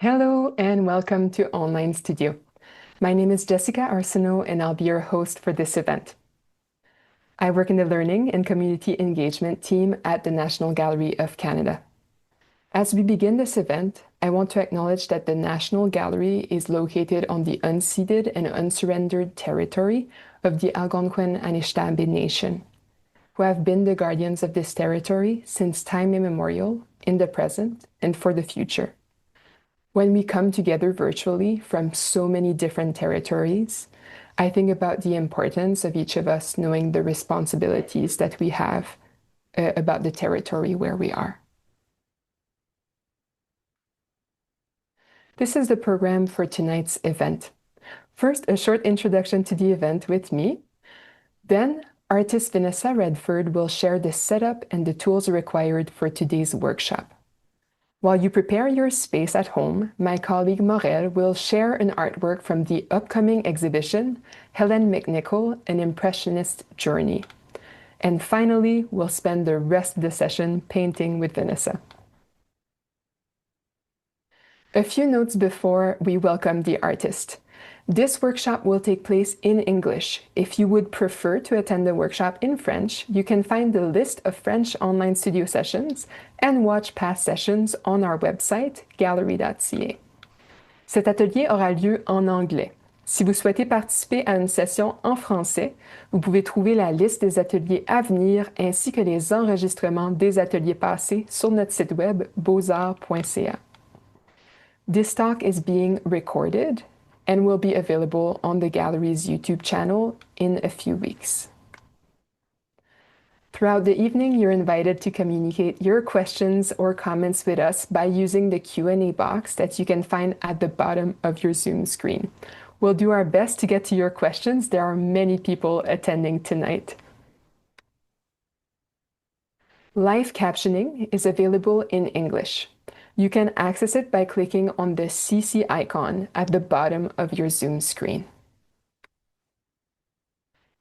Hello and welcome to Online Studio. My name is Jessica Arsenault and I'll be your host for this event. I work in the Learning and Community Engagement team at the National Gallery of Canada. As we begin this event, I want to acknowledge that the National Gallery is located on the unceded and unsurrendered territory of the Algonquin Anishinaabe Nation, who have been the guardians of this territory since time immemorial, in the present, and for the future. When we come together virtually from so many different territories, I think about the importance of each of us knowing the responsibilities that we have about the territory where we are. This is the program for tonight's event. First, a short introduction to the event with me. Then, artist Vinessa Redford will share the setup and the tools required for today's workshop. While you prepare your space at home, my colleague Morel will share an artwork from the upcoming exhibition, Helen McNichol, An Impressionist Journey. And finally, we'll spend the rest of the session painting with Vinessa. A few notes before we welcome the artist. This workshop will take place in English. If you would prefer to attend the workshop in French, you can find the list of French online studio sessions and watch past sessions on our website, gallery.ca. Cet atelier aura lieu en anglais. Si vous souhaitez participer à une session en français, vous pouvez trouver la liste des ateliers à venir ainsi que les enregistrements des ateliers passés sur notre site web beauxarts.ca. This talk is being recorded and will be available on the gallery's YouTube channel in a few weeks. Throughout the evening, you're invited to communicate your questions or comments with us by using the Q&A box that you can find at the bottom of your Zoom screen. We'll do our best to get to your questions. There are many people attending tonight. Live captioning is available in English. You can access it by clicking on the CC icon at the bottom of your Zoom screen.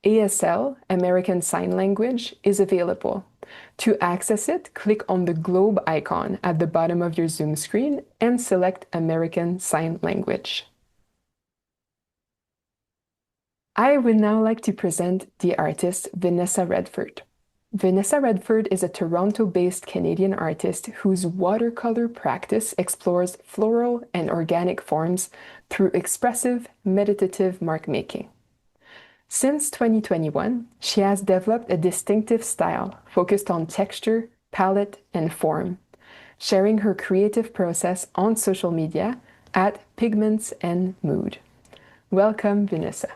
ASL, American Sign Language, is available. To access it, click on the globe icon at the bottom of your Zoom screen and select American Sign Language. I would now like to present the artist Vinessa Redford. Vinessa Redford is a Toronto-based Canadian artist whose watercolor practice explores floral and organic forms through expressive, meditative mark-making. Since 2021, she has developed a distinctive style focused on texture, palette, and form, sharing her creative process on social media at Pigments and Mood. Welcome, Vinessa.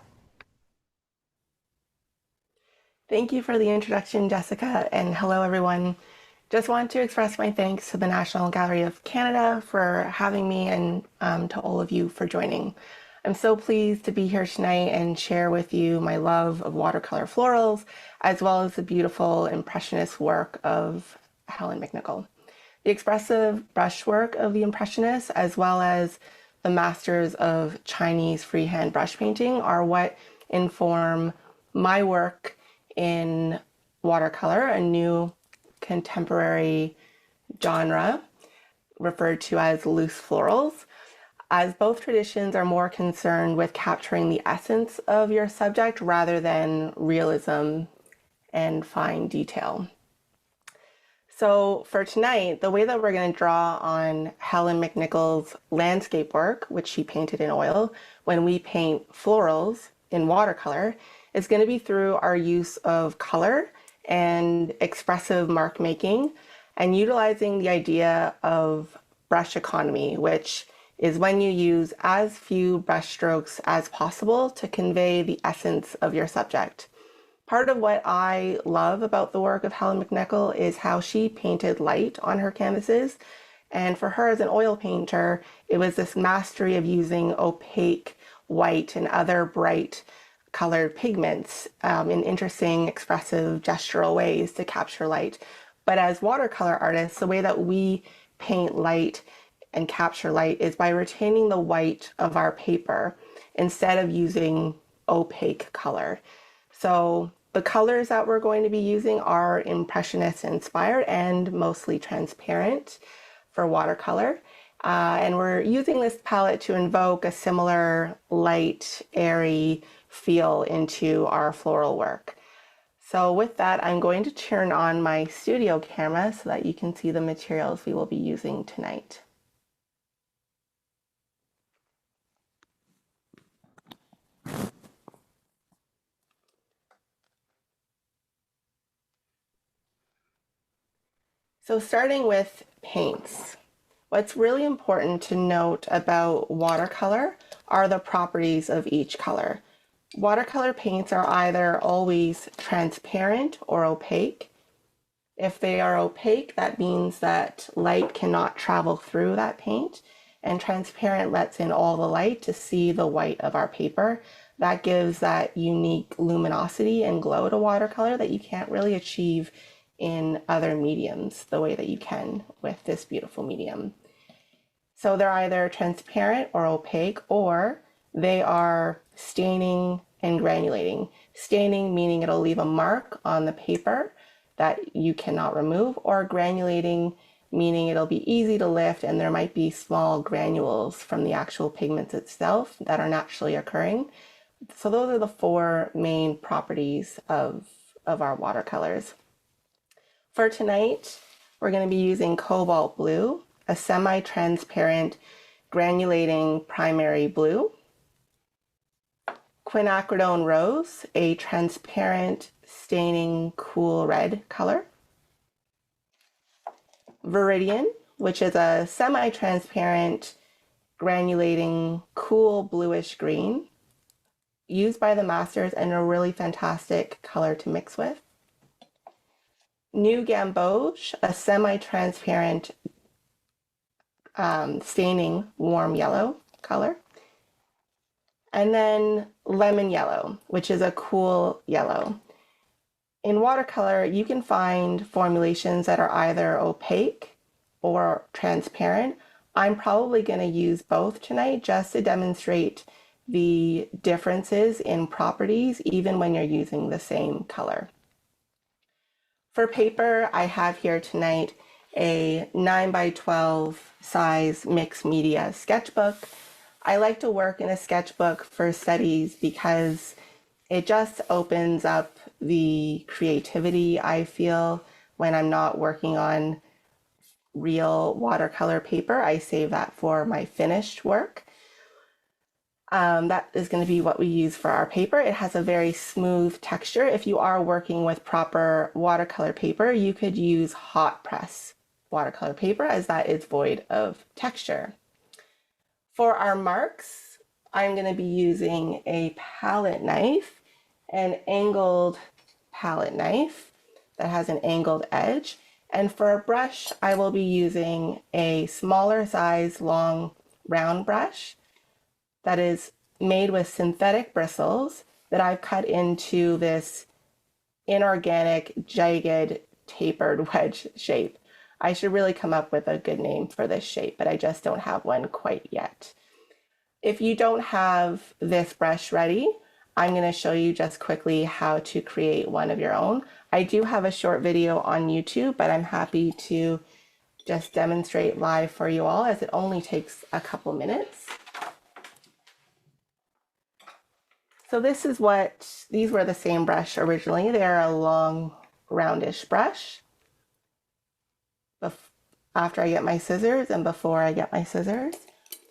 Thank you for the introduction, Jessica, and hello, everyone. Just want to express my thanks to the National Gallery of Canada for having me and to all of you for joining. I'm so pleased to be here tonight and share with you my love of watercolor florals, as well as the beautiful Impressionist work of Helen McNichol. The expressive brushwork of the Impressionists, as well as the masters of Chinese freehand brush painting, are what inform my work in watercolor, a new contemporary genre referred to as loose florals, as both traditions are more concerned with capturing the essence of your subject rather than realism and fine detail. So for tonight, the way that we're going to draw on Helen McNichol's landscape work, which she painted in oil, when we paint florals in watercolor, is going to be through our use of color and expressive mark making and utilizing the idea of brush economy, which is when you use as few brush strokes as possible to convey the essence of your subject. Part of what I love about the work of Helen McNichol is how she painted light on her canvases. And for her as an oil painter, it was this mastery of using opaque white and other bright colored pigments in interesting, expressive, gestural ways to capture light. But as watercolor artists, the way that we paint light and capture light is by retaining the white of our paper instead of using opaque color. So the colors that we're going to be using are Impressionist inspired and mostly transparent for watercolor. And we're using this palette to invoke a similar light, airy feel into our floral work. So with that, I'm going to turn on my studio camera so that you can see the materials we will be using tonight. So starting with paints, what's really important to note about watercolor are the properties of each color. Watercolor paints are either always transparent or opaque. If they are opaque, that means that light cannot travel through that paint, and transparent lets in all the light to see the white of our paper. That gives that unique luminosity and glow to watercolor that you can't really achieve in other mediums the way that you can with this beautiful medium. So they're either transparent or opaque, or they are staining and granulating. Staining meaning it'll leave a mark on the paper that you cannot remove, or granulating meaning it'll be easy to lift and there might be small granules from the actual pigments itself that are naturally occurring. So those are the four main properties of our watercolors. For tonight, we're going to be using cobalt blue, a semi-transparent granulating primary blue, quinacridone rose, a transparent staining cool red color, viridian, which is a semi-transparent granulating cool bluish green, used by the masters and a really fantastic color to mix with. New Gamboge, a semi-transparent staining warm yellow color. And then lemon yellow, which is a cool yellow. In watercolor, you can find formulations that are either opaque or transparent. I'm probably going to use both tonight just to demonstrate the differences in properties even when you're using the same color. For paper, I have here tonight a 9x12 size mixed media sketchbook. I like to work in a sketchbook for studies because it just opens up the creativity I feel when I'm not working on real watercolor paper. I save that for my finished work. That is going to be what we use for our paper. It has a very smooth texture. If you are working with proper watercolor paper, you could use hot press watercolor paper as that is void of texture. For our marks, I'm going to be using a palette knife, an angled palette knife that has an angled edge. And for a brush, I will be using a smaller size long round brush that is made with synthetic bristles that I've cut into this inorganic, jagged, tapered wedge shape. I should really come up with a good name for this shape, but I just don't have one quite yet. If you don't have this brush ready, I'm going to show you just quickly how to create one of your own. I do have a short video on YouTube, but I'm happy to just demonstrate live for you all as it only takes a couple minutes. So this is these were the same brush originally. They're a long roundish brush. After I get my scissors and before I get my scissors,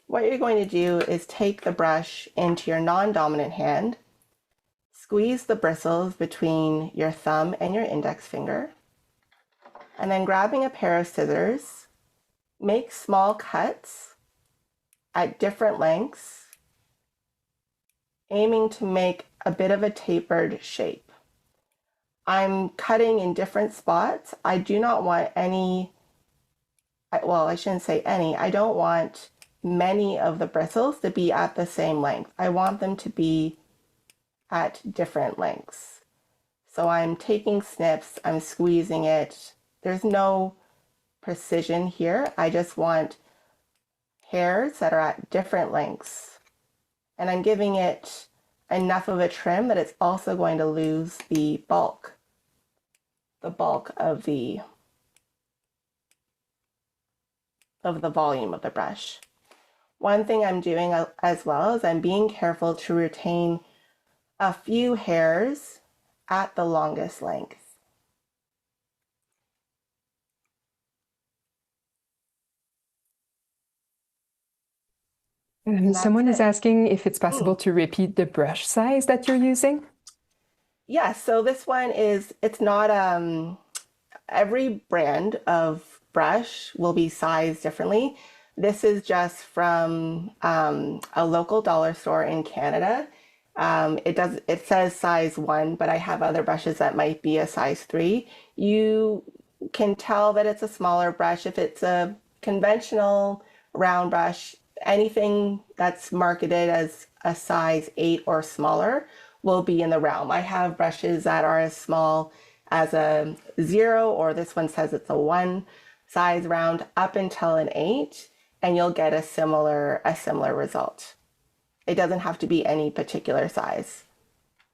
what you're going to do is take the brush into your non-dominant hand, squeeze the bristles between your thumb and your index finger, and then grabbing a pair of scissors, make small cuts at different lengths, aiming to make a bit of a tapered shape. I'm cutting in different spots. I do not want any, well, I shouldn't say any, I don't want many of the bristles to be at the same length. I want them to be at different lengths. So I'm taking snips, I'm squeezing it. There's no precision here. I just want hairs that are at different lengths. And I'm giving it enough of a trim that it's also going to lose the bulk of the of the volume of the brush. One thing I'm doing as well is I'm being careful to retain a few hairs at the longest length. And that's Someone is it. asking if it's possible Mm. to repeat the brush size that you're using. Yeah, so this one is, it's not, every brand of brush will be sized differently. This is just from a local dollar store in Canada. It says size one, but I have other brushes that might be a size three. You can tell that it's a smaller brush if it's a conventional round brush. Anything that's marketed as a size eight or smaller will be in the realm. I have brushes that are as small as a zero, or this one says it's a one size round up until an eight, and you'll get a similar result. It doesn't have to be any particular size.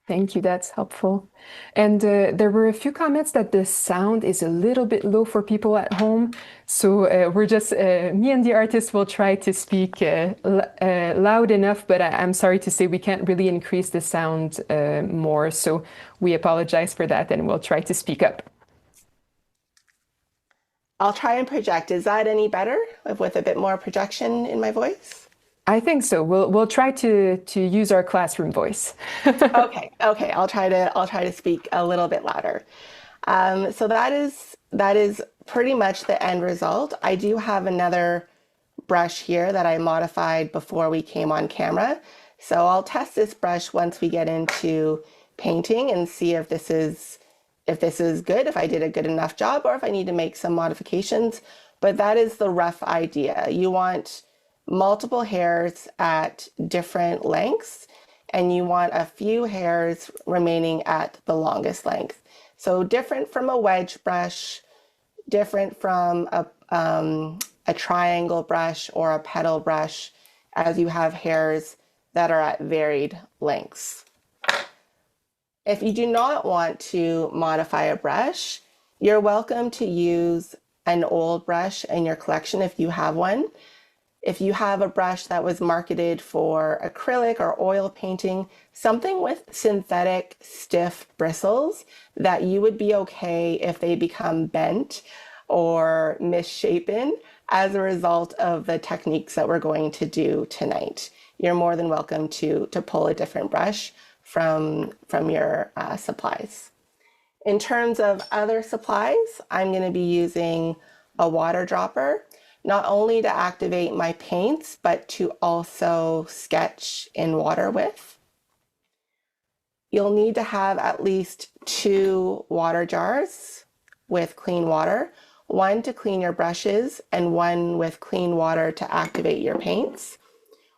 Thank you, that's helpful. And there were a few comments that the sound is a little bit low for people at home. So me and the artist will try to speak loud enough, but I'm sorry to say we can't really increase the sound more. So we apologize for that and we'll try to speak up. I'll try and project. Is that any better with a bit more projection in my voice? I think so. We'll try to use our classroom voice. Okay, okay. I'll try to speak a little bit louder. So that is pretty much the end result. I do have another brush here that I modified before we came on camera. So I'll test this brush once we get into painting and see if this is good, if I did a good enough job, or if I need to make some modifications. But that is the rough idea. You want multiple hairs at different lengths, and you want a few hairs remaining at the longest length. So different from a wedge brush, different from a triangle brush or a petal brush, as you have hairs that are at varied lengths. If you do not want to modify a brush, you're welcome to use an old brush in your collection if you have one. If you have a brush that was marketed for acrylic or oil painting, something with synthetic stiff bristles, that you would be okay if they become bent or misshapen as a result of the techniques that we're going to do tonight. You're more than welcome to pull a different brush from your supplies. In terms of other supplies, I'm going to be using a water dropper, not only to activate my paints, but to also sketch in water with. You'll need to have at least 2 water jars with clean water, one to clean your brushes and one with clean water to activate your paints.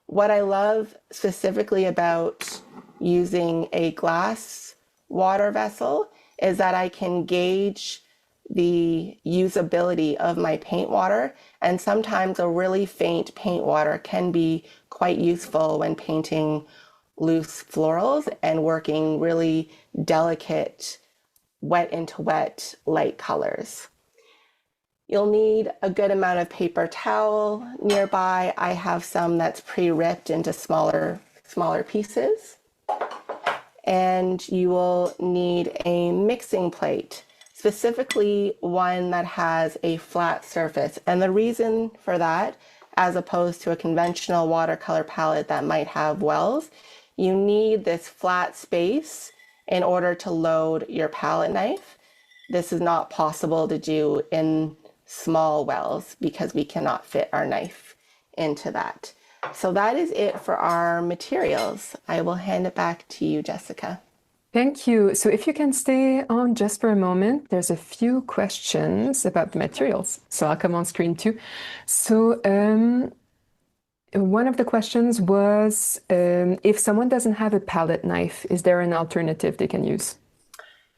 What I love specifically about using a glass water vessel is that I can gauge the usability of my paint water, and sometimes a really faint paint water can be quite useful when painting loose florals and working really delicate wet into wet light colors. You'll need a good amount of paper towel nearby. I have some that's pre-ripped into smaller pieces. And you will need a mixing plate, specifically one that has a flat surface. And the reason for that, as opposed to a conventional watercolor palette that might have wells, you need this flat space in order to load your palette knife. This is not possible to do in small wells because we cannot fit our knife into that. So that is it for our materials. I will hand it back to you, Jessica. Thank you. So if you can stay on just for a moment, there's a few questions about the materials. So I'll come on screen too. So one of the questions was if someone doesn't have a palette knife, is there an alternative they can use?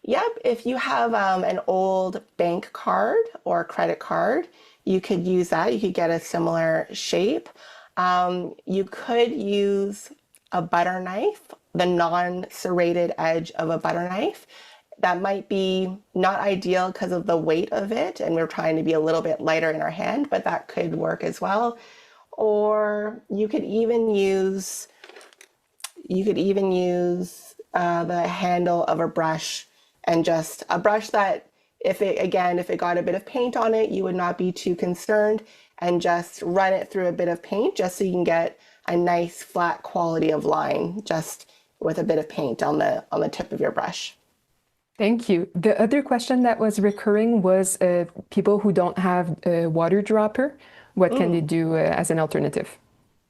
Yep, if you have an old bank card or credit card, you could use that. You could get a similar shape. You could use a butter knife, the non-serrated edge of a butter knife. that might be not ideal because of the weight of it, and we're trying to be a little bit lighter in our hand, but that could work as well. Or you could even use the handle of a brush, and just a brush that, if it got a bit of paint on it, you would not be too concerned, and just run it through a bit of paint just so you can get a nice flat quality of line just with a bit of paint on the tip of your brush. Thank you. The other question that was recurring was people who don't have a water dropper, what can they do as an alternative?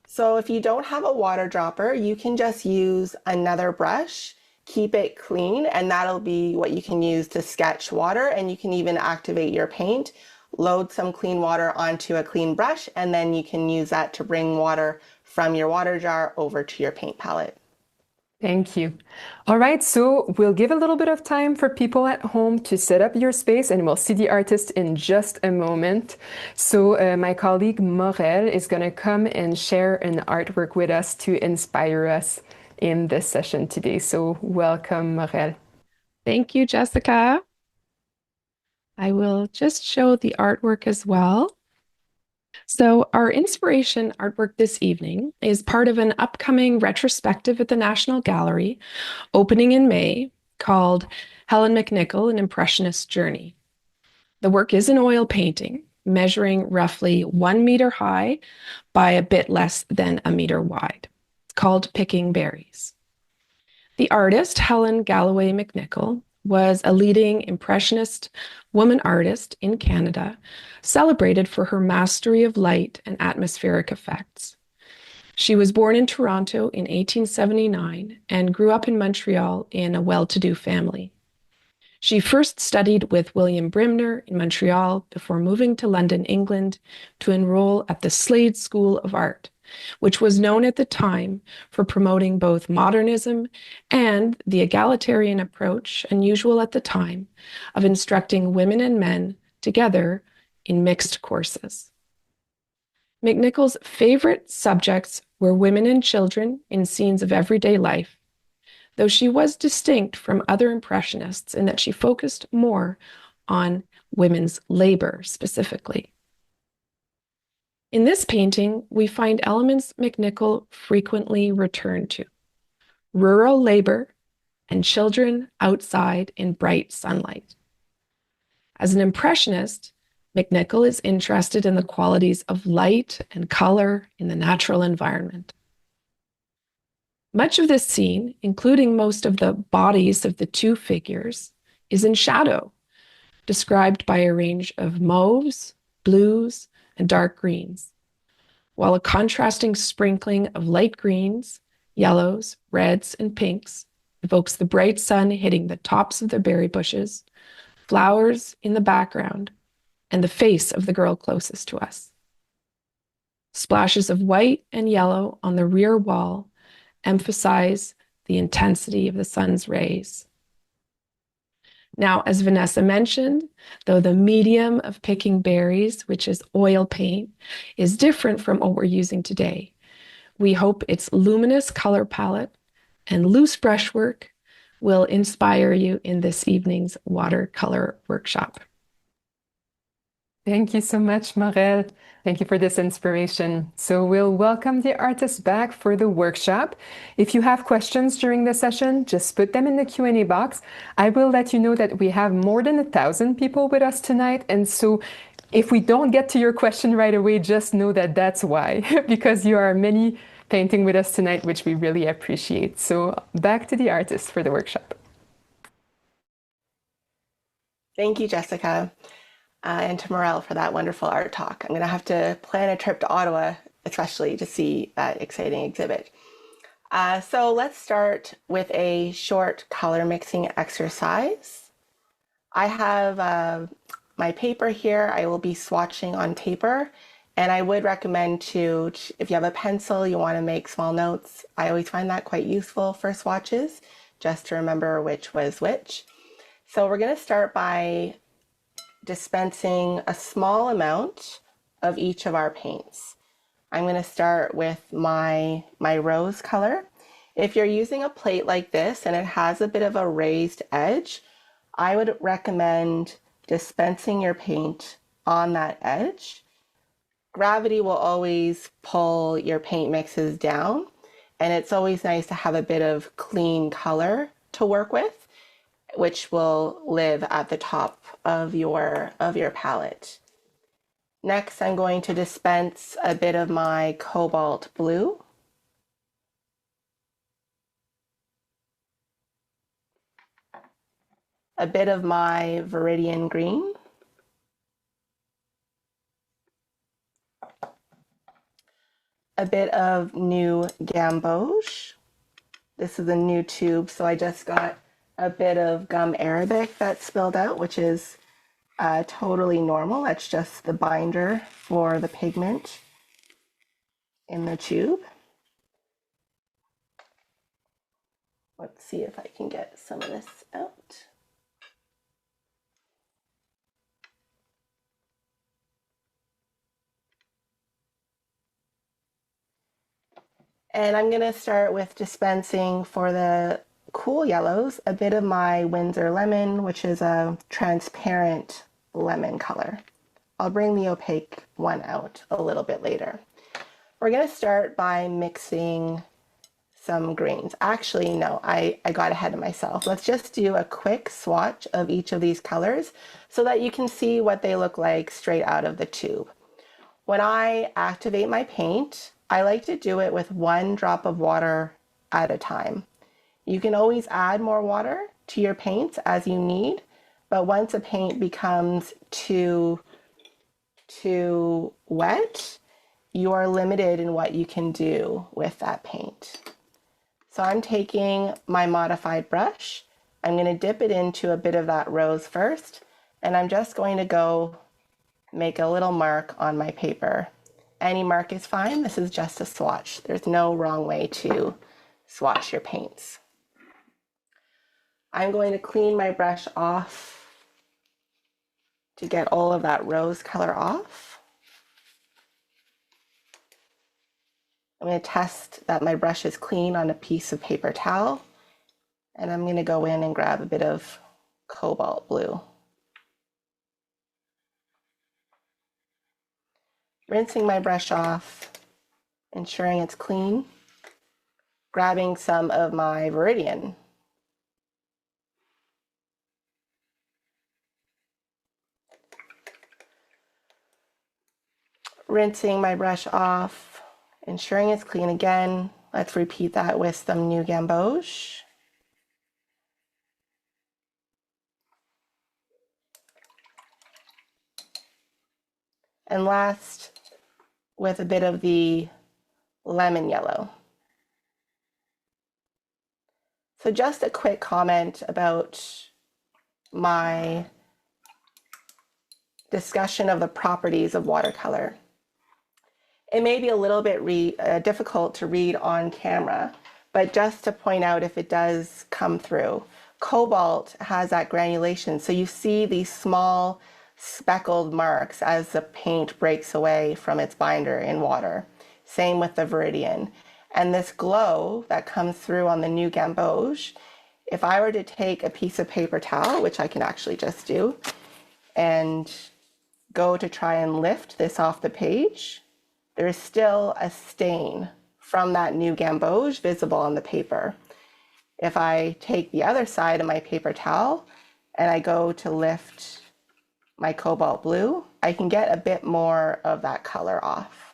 So if you don't have a water dropper, you can just use another brush, keep it clean, and that'll be what you can use to sketch water. And you can even activate your paint, load some clean water onto a clean brush, and then you can use that to bring water from your water jar over to your paint palette. Thank you. All right, so we'll give a little bit of time for people at home to set up your space, and we'll see the artist in just a moment. So my colleague Morel is going to come and share an artwork with us to inspire us in this session today. So welcome, Morel. Thank you, Jessica. I will just show the artwork as well. So our inspiration artwork this evening is part of an upcoming retrospective at the National Gallery, opening in May, called Helen McNichol, An Impressionist Journey. The work is an oil painting, measuring roughly 1 meter high by a bit less than a meter wide. It's called Picking Berries. The artist, Helen Galloway McNichol, was a leading Impressionist woman artist in Canada, celebrated for her mastery of light and atmospheric effects. She was born in Toronto in 1879 and grew up in Montreal in a well-to-do family. She first studied with William Brimner in Montreal before moving to London, England, to enroll at the Slade School of Art, which was known at the time for promoting both modernism and the egalitarian approach, unusual at the time, of instructing women and men together in mixed courses. McNichol's favorite subjects were women and children in scenes of everyday life, though she was distinct from other Impressionists in that she focused more on women's labor specifically. In this painting, we find elements McNichol frequently returned to: rural labor and children outside in bright sunlight. As an Impressionist, McNichol is interested in the qualities of light and color in the natural environment. Much of this scene, including most of the bodies of the two figures, is in shadow, described by a range of mauves, blues, and dark greens, while a contrasting sprinkling of light greens, yellows, reds, and pinks evokes the bright sun hitting the tops of the berry bushes, flowers in the background, and the face of the girl closest to us. Splashes of white and yellow on the rear wall emphasize the intensity of the sun's rays. Now, as Vinessa mentioned, though the medium of picking berries, which is oil paint, is different from what we're using today, we hope its luminous color palette and loose brushwork will inspire you in this evening's watercolor workshop. Thank you so much, Morel. Thank you for this inspiration. So we'll welcome the artist back for the workshop. If you have questions during the session, just put them in the Q&A box. I will let you know that we have more than 1,000 people with us tonight. And so if we don't get to your question right away, just know that that's why, because you are many painting with us tonight, which we really appreciate. So back to the artist for the workshop. Thank you, Jessica. And to Morel for that wonderful art talk. I'm going to have to plan a trip to Ottawa, especially to see that exciting exhibit. So let's start with a short color mixing exercise. I have my paper here. I will be swatching on paper, and I would recommend to, if you have a pencil, you want to make small notes. I always find that quite useful for swatches, just to remember which was which. So we're going to start by dispensing a small amount of each of our paints. I'm going to start with my rose color. If you're using a plate like this and it has a bit of a raised edge, I would recommend dispensing your paint on that edge. Gravity will always pull your paint mixes down, and it's always nice to have a bit of clean color to work with, which will live at the top of your palette. Next, I'm going to dispense a bit of my cobalt blue. A bit of my Viridian green. A bit of new gamboge. This is a new tube, so I just got a bit of gum arabic that spilled out, which is totally normal. That's just the binder for the pigment in the tube. Let's see if I can get some of this out. And I'm going to start with dispensing for the cool yellows a bit of my Windsor Lemon, which is a transparent lemon color. I'll bring the opaque one out a little bit later. We're going to start by mixing some greens. Actually, no, I got ahead of myself. Let's just do a quick swatch of each of these colors so that you can see what they look like straight out of the tube. When I activate my paint, I like to do it with 1 drop of water at a time. You can always add more water to your paints as you need, but once a paint becomes too wet, you are limited in what you can do with that paint. So I'm taking my modified brush. I'm going to dip it into a bit of that rose first, and I'm just going to go make a little mark on my paper. Any mark is fine. This is just a swatch. There's no wrong way to swatch your paints. I'm going to clean my brush off to get all of that rose color off. I'm going to test that my brush is clean on a piece of paper towel, and I'm going to go in and grab a bit of cobalt blue. Rinsing my brush off, ensuring it's clean, grabbing some of my Viridian. Rinsing my brush off, ensuring it's clean again. Let's repeat that with some new gamboge. And last, with a bit of the lemon yellow. So just a quick comment about my discussion of the properties of watercolor. It may be a little bit difficult to read on camera, but just to point out if it does come through, cobalt has that granulation. So you see these small speckled marks as the paint breaks away from its binder in water. Same with the Viridian. And this glow that comes through on the new gamboge, if I were to take a piece of paper towel, which I can actually just do, and go to try and lift this off the page, there is still a stain from that new gamboge visible on the paper. If I take the other side of my paper towel and I go to lift my cobalt blue, I can get a bit more of that color off,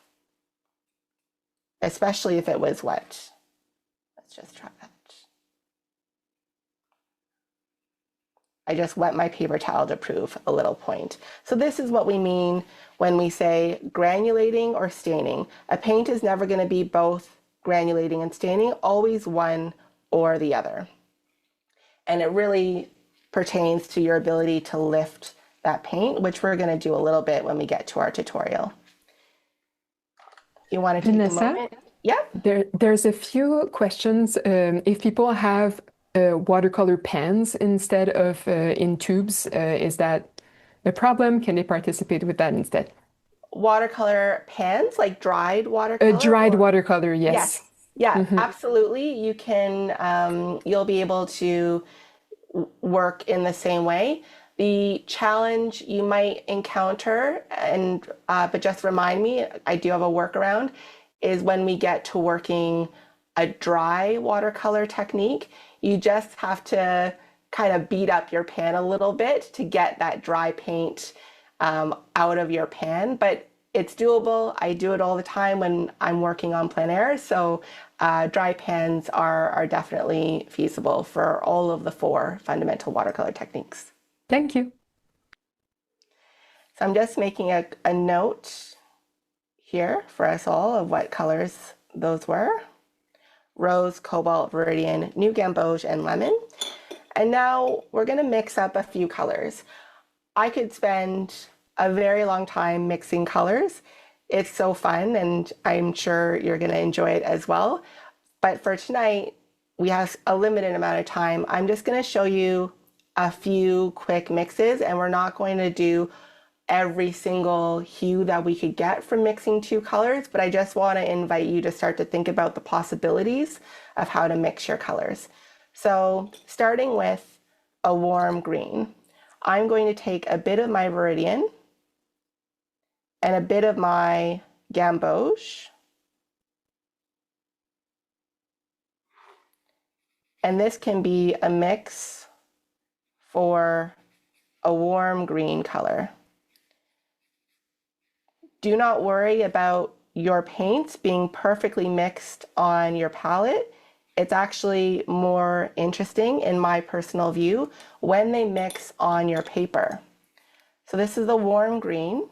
especially if it was wet. Let's just try that. I just wet my paper towel to prove a little point. So this is what we mean when we say granulating or staining. A paint is never going to be both granulating and staining, always one or the other. And it really pertains to your ability to lift that paint, which we're going to do a little bit when we get to our tutorial. You want to take Vinessa? a moment? Yeah. There's a few questions. If people have watercolor pens instead of in tubes, is that a problem? Can they participate with that instead? Watercolor pens, like dried watercolor? Dried watercolor, yes. Yes. Yeah, absolutely. You can, you'll be able to work in the same way. The challenge you might encounter, and but just remind me, I do have a workaround, is when we get to working a dry watercolor technique, you just have to kind of beat up your pan a little bit to get that dry paint out of your pan. But it's doable. I do it all the time when I'm working on plein air. So dry pans are definitely feasible for all of the 4 fundamental watercolor techniques. Thank you. So I'm just making a note here for us all of what colors those were. Rose, cobalt, viridian, new gamboge, and lemon. And now we're going to mix up a few colors. I could spend a very long time mixing colors. It's so fun, and I'm sure you're going to enjoy it as well. But for tonight, we have a limited amount of time. I'm just going to show you a few quick mixes, and we're not going to do every single hue that we could get from mixing 2 colors, but I just want to invite you to start to think about the possibilities of how to mix your colors. So starting with a warm green, I'm going to take a bit of my viridian and a bit of my gamboge, and this can be a mix for a warm green color. Do not worry about your paints being perfectly mixed on your palette. It's actually more interesting, in my personal view, when they mix on your paper. So this is the warm green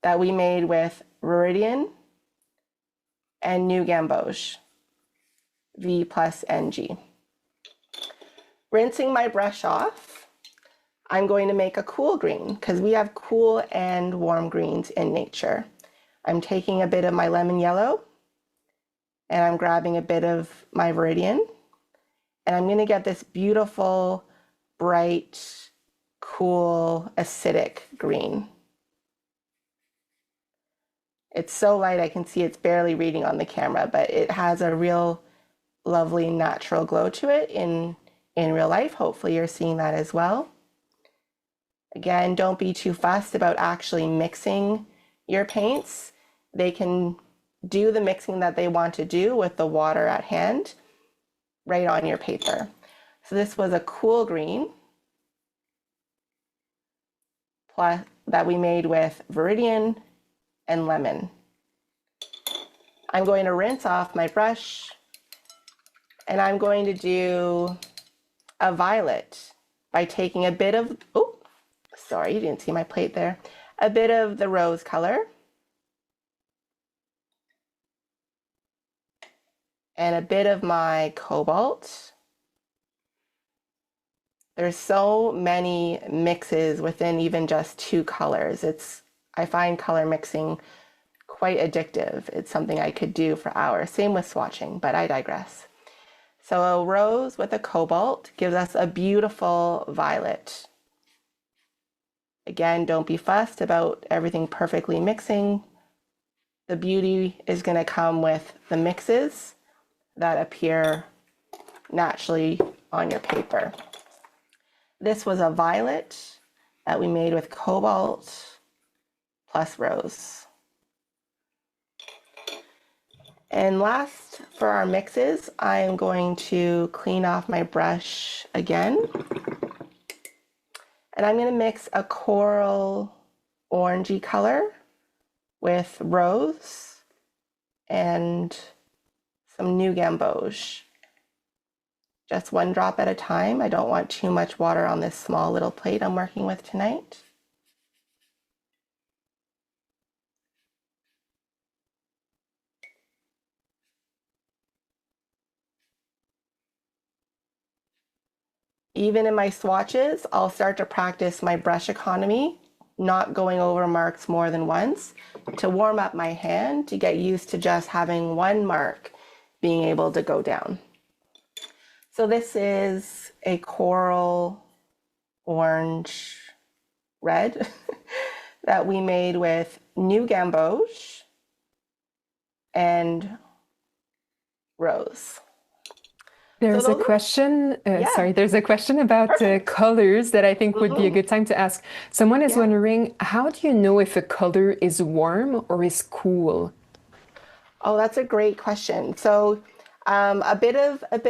that we made with viridian and new gamboge, V plus NG. Rinsing my brush off, I'm going to make a cool green because we have cool and warm greens in nature. I'm taking a bit of my lemon yellow and I'm grabbing a bit of my viridian, and I'm going to get this beautiful, bright, cool, acidic green. It's so light I can see it's barely reading on the camera, but it has a real lovely natural glow to it in real life. Hopefully you're seeing that as well. Again, don't be too fussed about actually mixing your paints. They can do the mixing that they want to do with the water at hand right on your paper. So this was a cool green plus that we made with viridian and lemon. I'm going to rinse off my brush, and I'm going to do a violet by taking a bit of, oh, sorry, you didn't see my plate there, a bit of the rose color and a bit of my cobalt. There's so many mixes within even just 2 colors. I find color mixing quite addictive. It's something I could do for hours. Same with swatching, but I digress. So a rose with a cobalt gives us a beautiful violet. Again, don't be fussed about everything perfectly mixing. The beauty is going to come with the mixes that appear naturally on your paper. This was a violet that we made with cobalt plus rose. And last for our mixes, I am going to clean off my brush again. And I'm going to mix a coral orangey color with rose and some new gamboge. Just 1 drop at a time. I don't want too much water on this small little plate I'm working with tonight. Even in my swatches, I'll start to practice my brush economy, not going over marks more than once, to warm up my hand, to get used to just having 1 mark being able to go down. So this is a coral orange red that we made with new gamboge and rose. So There's a those are, question, yeah, there's a question about perfect. colors that I think would be a Hmm. good time to ask. Someone is Yeah. wondering, how do you know if a color is warm or is cool? Oh, that's a great question. So, a bit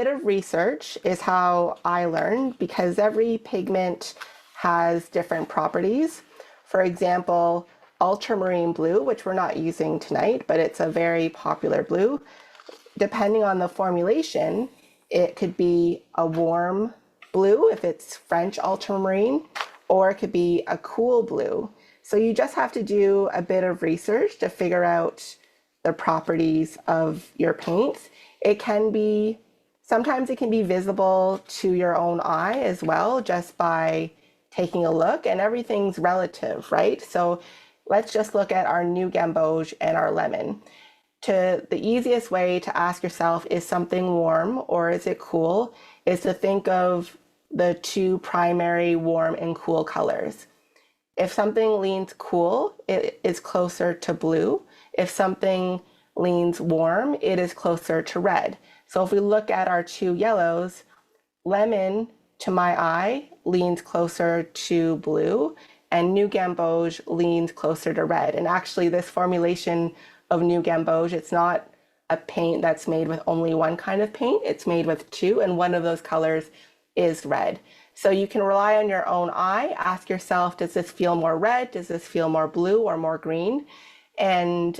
of research is how I learned because every pigment has different properties. For example, ultramarine blue, which we're not using tonight, but it's a very popular blue. Depending on the formulation, it could be a warm blue if it's French ultramarine, or it could be a cool blue. So you just have to do a bit of research to figure out the properties of your paints. It can be, sometimes it can be visible to your own eye as well, just by taking a look, and everything's relative, right? So let's just look at our new gamboge and our lemon. To the easiest way to ask yourself, is something warm or is it cool, is to think of the two primary warm and cool colors. If something leans cool, it is closer to blue. If something leans warm, it is closer to red. So if we look at our two yellows, lemon to my eye leans closer to blue, and New Gamboge leans closer to red. And actually, this formulation of New Gamboge, it's not a paint that's made with only one kind of paint, it's made with two, and one of those colors is red. So you can rely on your own eye. Ask yourself, does this feel more red? Does this feel more blue or more green? And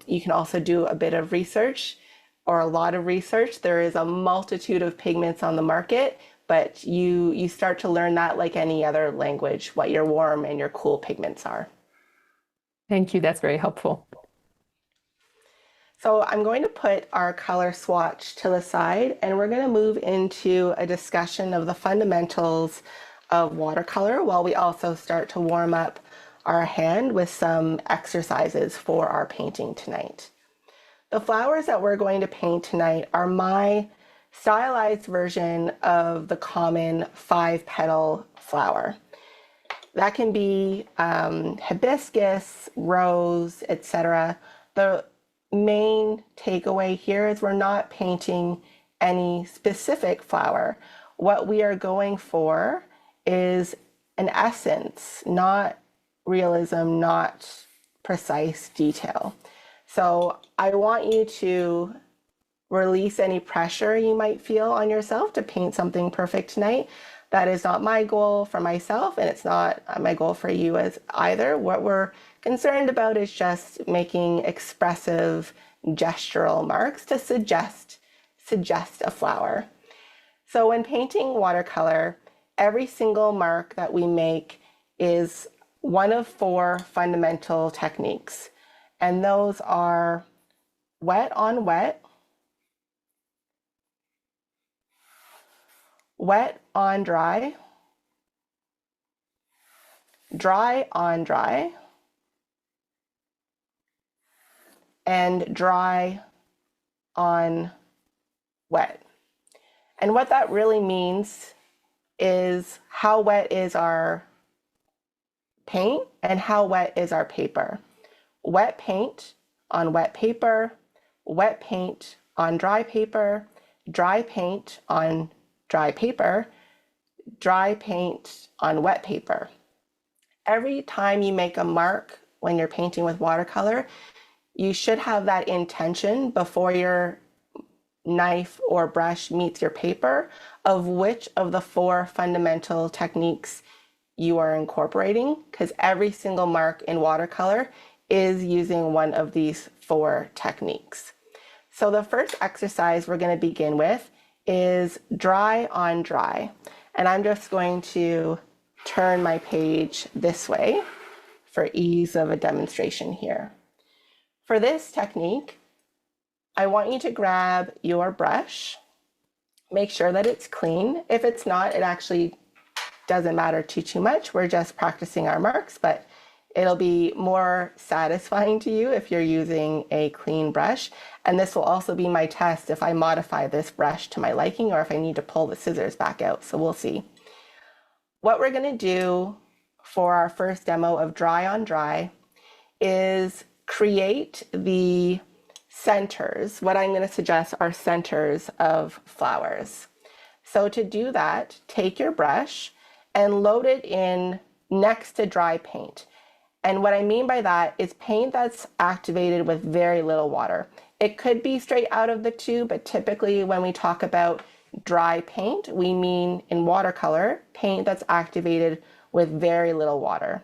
you can also do a bit of research or a lot of research. There is a multitude of pigments on the market, but you start to learn that like any other language, what your warm and your cool pigments are. Thank you, that's very helpful. So I'm going to put our color swatch to the side, and we're going to move into a discussion of the fundamentals of watercolor while we also start to warm up our hand with some exercises for our painting tonight. The flowers that we're going to paint tonight are my stylized version of the common 5-petal flower. That can be hibiscus, rose, etc. The main takeaway here is we're not painting any specific flower. What we are going for is an essence, not realism, not precise detail. So I want you to release any pressure you might feel on yourself to paint something perfect tonight. That is not my goal for myself, and it's not my goal for you as either. What we're concerned about is just making expressive gestural marks to suggest a flower. So when painting watercolor, every single mark that we make is one of 4 fundamental techniques. And those are wet on wet, wet on dry, dry on dry, and dry on wet. And what that really means is how wet is our paint and how wet is our paper. Wet paint on wet paper, wet paint on dry paper, dry paint on dry paper, dry paint on wet paper. Every time you make a mark when you're painting with watercolor, you should have that intention before your knife or brush meets your paper of which of the 4 fundamental techniques you are incorporating, because every single mark in watercolor is using one of these 4 techniques. So the first exercise we're going to begin with is dry on dry. And I'm just going to turn my page this way for ease of a demonstration here. For this technique, I want you to grab your brush, make sure that it's clean. If it's not, it actually doesn't matter too much. We're just practicing our marks, but it'll be more satisfying to you if you're using a clean brush. And this will also be my test if I modify this brush to my liking or if I need to pull the scissors back out. So we'll see. What we're going to do for our first demo of dry on dry is create the centers. What I'm going to suggest are centers of flowers. So to do that, take your brush and load it in next to dry paint. And what I mean by that is paint that's activated with very little water. It could be straight out of the tube, but typically when we talk about dry paint, we mean in watercolor, paint that's activated with very little water.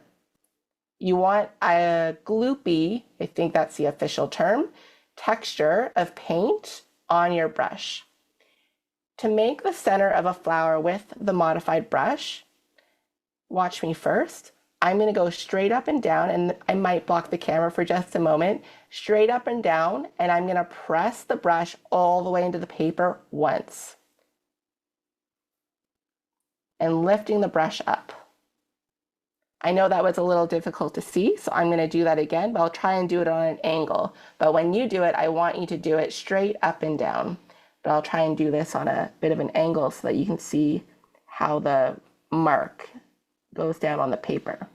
You want a gloopy, I think that's the official term, texture of paint on your brush. To make the center of a flower with the modified brush, watch me first. I'm going to go straight up and down, and I might block the camera for just a moment, straight up and down, and I'm going to press the brush all the way into the paper once. And lifting the brush up. I know that was a little difficult to see, so I'm going to do that again, but I'll try and do it on an angle. But when you do it, I want you to do it straight up and down. But I'll try and do this on a bit of an angle so that you can see how the mark goes down on the paper.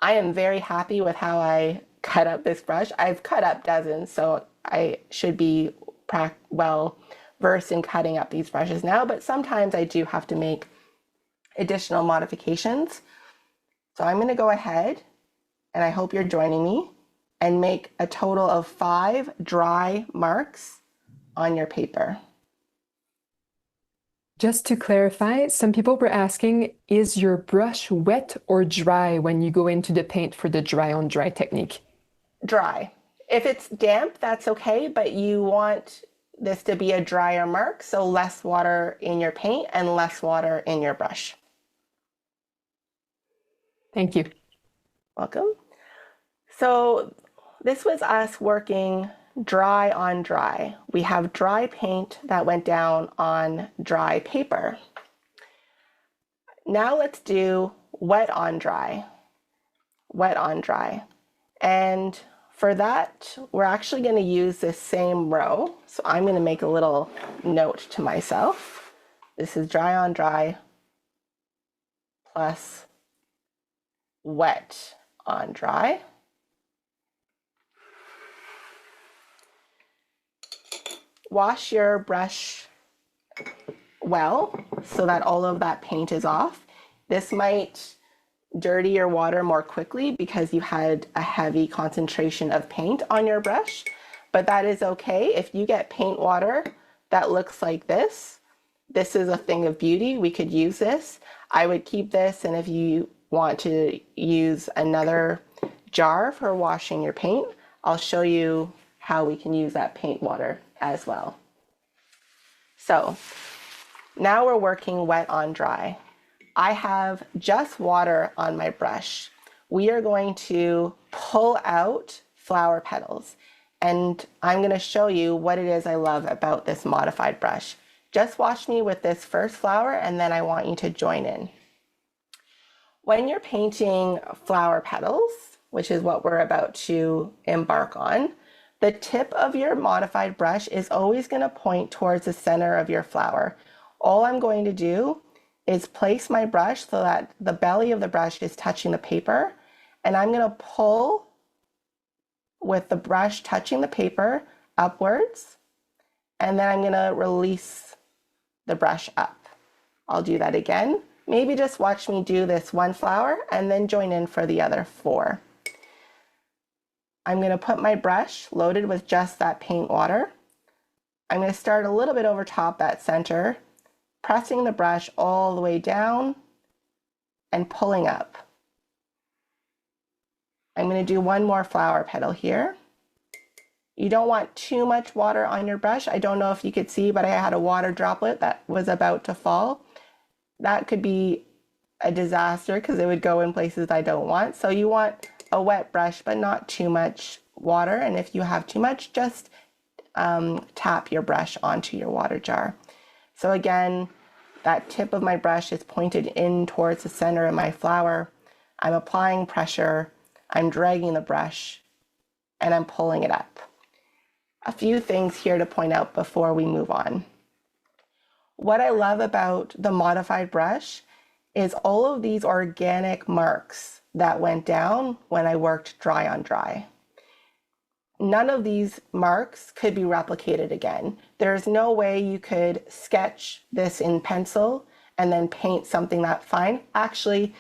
I am very happy with how I cut up this brush. I've cut up dozens, so I should be well versed in cutting up these brushes now, but sometimes I do have to make additional modifications. So I'm going to go ahead, and I hope you're joining me, and make a total of 5 dry marks on your paper. Just to clarify, some people were asking, is your brush wet or dry when you go into the paint for the dry on dry technique? Dry. If it's damp, that's okay, but you want this to be a drier mark, so less water in your paint and less water in your brush. Thank you. Welcome. So this was us working dry on dry. We have dry paint that went down on dry paper. Now let's do wet on dry. Wet on dry. And for that, we're actually going to use this same row. So I'm going to make a little note to myself. This is dry on dry plus wet on dry. Wash your brush well so that all of that paint is off. This might dirty your water more quickly because you had a heavy concentration of paint on your brush, but that is okay. If you get paint water that looks like this is a thing of beauty. We could use this. I would keep this, and if you want to use another jar for washing your paint, I'll show you how we can use that paint water as well. So now we're working wet on dry. I have just water on my brush. We are going to pull out flower petals, and I'm going to show you what it is I love about this modified brush. Just watch me with this first flower, and then I want you to join in. When you're painting flower petals, which is what we're about to embark on, the tip of your modified brush is always going to point towards the center of your flower. All I'm going to do is place my brush so that the belly of the brush is touching the paper, and I'm going to pull with the brush touching the paper upwards, and then I'm going to release the brush up. I'll do that again. Maybe just watch me do this one flower and then join in for the other 4. I'm going to put my brush loaded with just that paint water. I'm going to start a little bit over top that center, pressing the brush all the way down and pulling up. I'm going to do one more flower petal here. You don't want too much water on your brush. I don't know if you could see, but I had a water droplet that was about to fall. That could be a disaster because it would go in places I don't want. So you want a wet brush, but not too much water. And if you have too much, just tap your brush onto your water jar. So again, that tip of my brush is pointed in towards the center of my flower. I'm applying pressure, I'm dragging the brush, and I'm pulling it up. A few things here to point out before we move on. What I love about the modified brush is all of these organic marks that went down when I worked dry on dry. none of these marks could be replicated again. There's no way you could sketch this in pencil and then paint something that fine. Actually,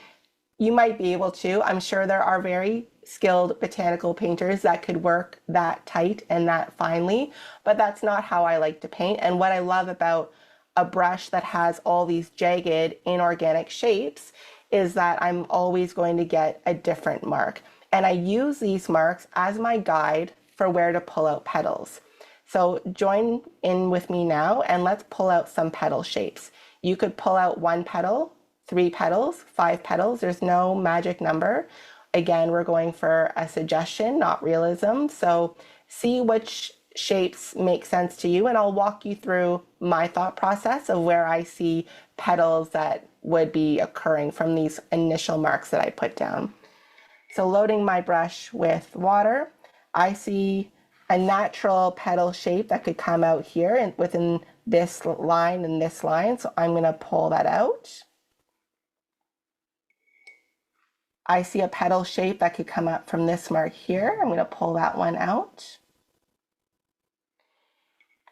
you might be able to. I'm sure there are very skilled botanical painters that could work that tight and that finely, but that's not how I like to paint. And what I love about a brush that has all these jagged inorganic shapes is that I'm always going to get a different mark. And I use these marks as my guide for where to pull out petals. So join in with me now and let's pull out some petal shapes. You could pull out one petal, 3 petals, 5 petals. There's no magic number. Again, we're going for a suggestion, not realism. So see which shapes make sense to you, and I'll walk you through my thought process of where I see petals that would be occurring from these initial marks that I put down. So loading my brush with water, I see a natural petal shape that could come out here and within this line and this line. So I'm going to pull that out. I see a petal shape that could come up from this mark here. I'm going to pull that one out.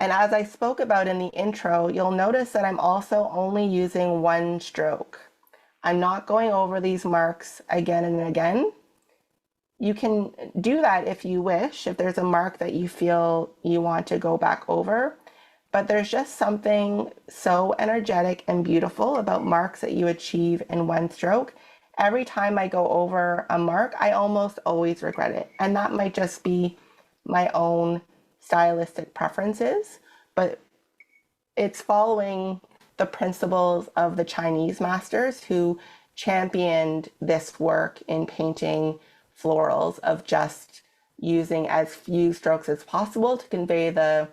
And as I spoke about in the intro, you'll notice that I'm also only using one stroke. I'm not going over these marks again and again. You can do that if you wish, if there's a mark that you feel you want to go back over, but there's just something so energetic and beautiful about marks that you achieve in one stroke. Every time I go over a mark, I almost always regret it. And that might just be my own stylistic preferences, but it's following the principles of the Chinese masters who championed this work in painting florals, of just using as few strokes as possible to convey the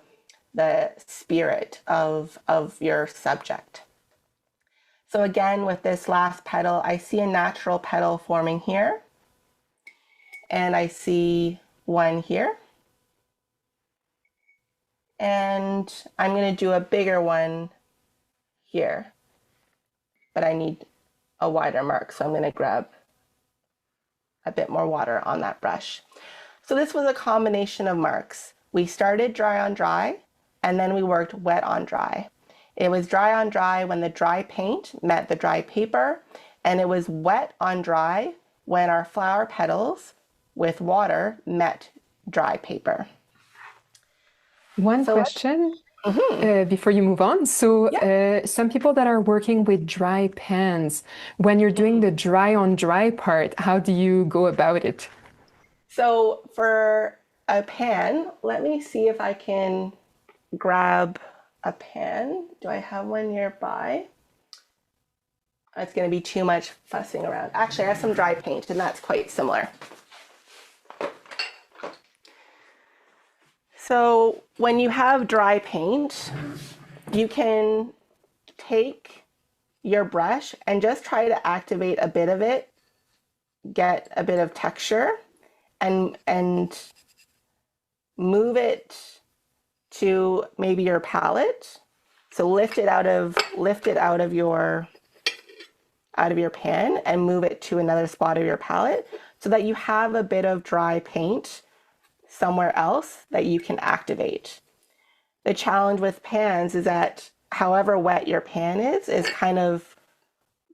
spirit of your subject. So again, with this last petal, I see a natural petal forming here, and I see one here. And I'm going to do a bigger one here, but I need a wider mark, so I'm going to grab a bit more water on that brush. So this was a combination of marks. We started dry on dry, and then we worked wet on dry. It was dry on dry when the dry paint met the dry paper, and it was wet on dry when our flower petals with water met dry paper. One question before you move on. So some people that are working with dry pans, when you're doing the dry on dry part, how do you go about it? So for a pan, let me see if I can grab a pan. Do I have one nearby? It's going to be too much fussing around. Actually, I have some dry paint, and that's quite similar. So when you have dry paint, you can take your brush and just try to activate a bit of it, get a bit of texture, and move it to maybe your palette. So lift it out of your pan and move it to another spot of your palette so that you have a bit of dry paint somewhere else that you can activate. The challenge with pans is that however wet your pan is kind of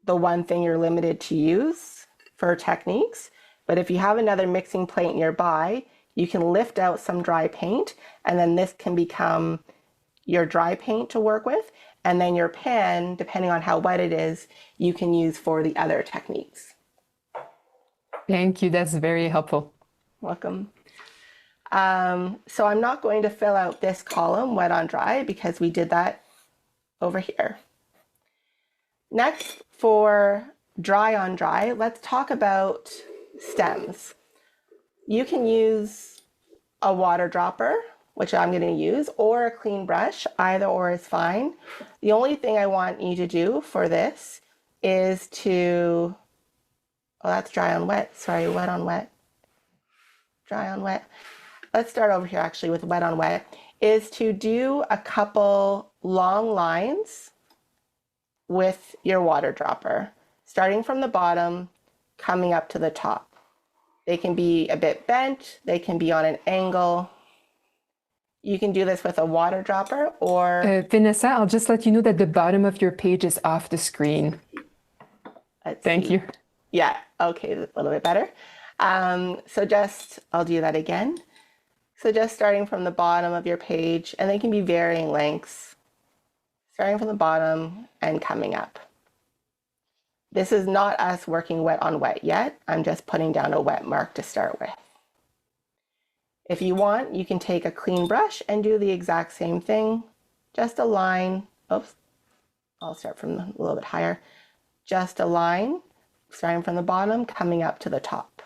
the one thing you're limited to use for techniques. But if you have another mixing plate nearby, you can lift out some dry paint, and then this can become your dry paint to work with. And then your pan, depending on how wet it is, you can use for the other techniques. Thank you. That's very helpful. Welcome. So I'm not going to fill out this column wet on dry because we did that over here. Next, for dry on dry, let's talk about stems. You can use a water dropper, which I'm going to use, or a clean brush. Either or is fine. The only thing I want you to do for this is to, oh, that's dry on wet. Sorry, wet on wet. Dry on wet. Let's start over here actually with wet on wet, is to do a couple long lines with your water dropper, starting from the bottom, coming up to the top. They can be a bit bent, they can be on an angle. You can do this with a water dropper or Vanessa, I'll just let you know that the bottom of your page is off the screen. Thank you. Yeah, okay, a little bit better. I'll do that again. So just starting from the bottom of your page, and they can be varying lengths, starting from the bottom and coming up. This is not us working wet on wet yet. I'm just putting down a wet mark to start with. If you want, you can take a clean brush and do the exact same thing. Just a line. Oops, I'll start from a little bit higher. Just a line, starting from the bottom, coming up to the top.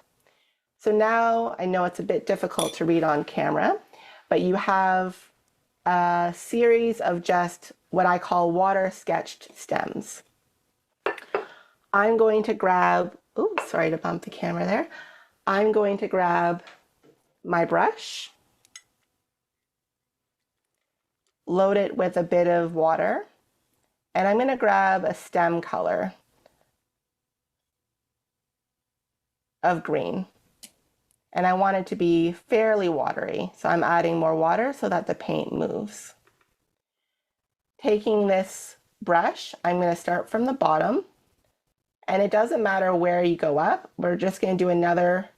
So now I know it's a bit difficult to read on camera, but you have a series of just what I call water sketched stems. I'm going to grab, oops, sorry to bump the camera there. I'm going to grab my brush, load it with a bit of water, and I'm going to grab a stem color of green. And I want it to be fairly watery, so I'm adding more water so that the paint moves. Taking this brush, I'm going to start from the bottom, and it doesn't matter where you go up, we're just going to do another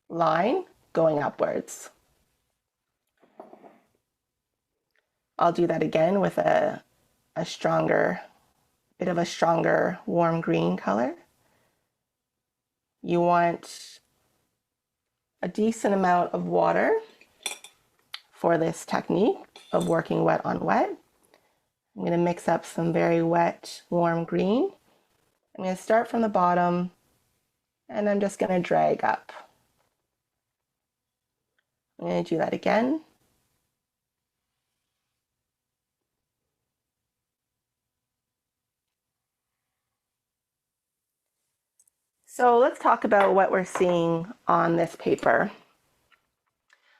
line going upwards. I'll do that again with a stronger, bit of a stronger warm green color. You want a decent amount of water for this technique of working wet on wet. I'm going to mix up some very wet, warm green. I'm going to start from the bottom and I'm just going to drag up. I'm going to do that again. So let's talk about what we're seeing on this paper.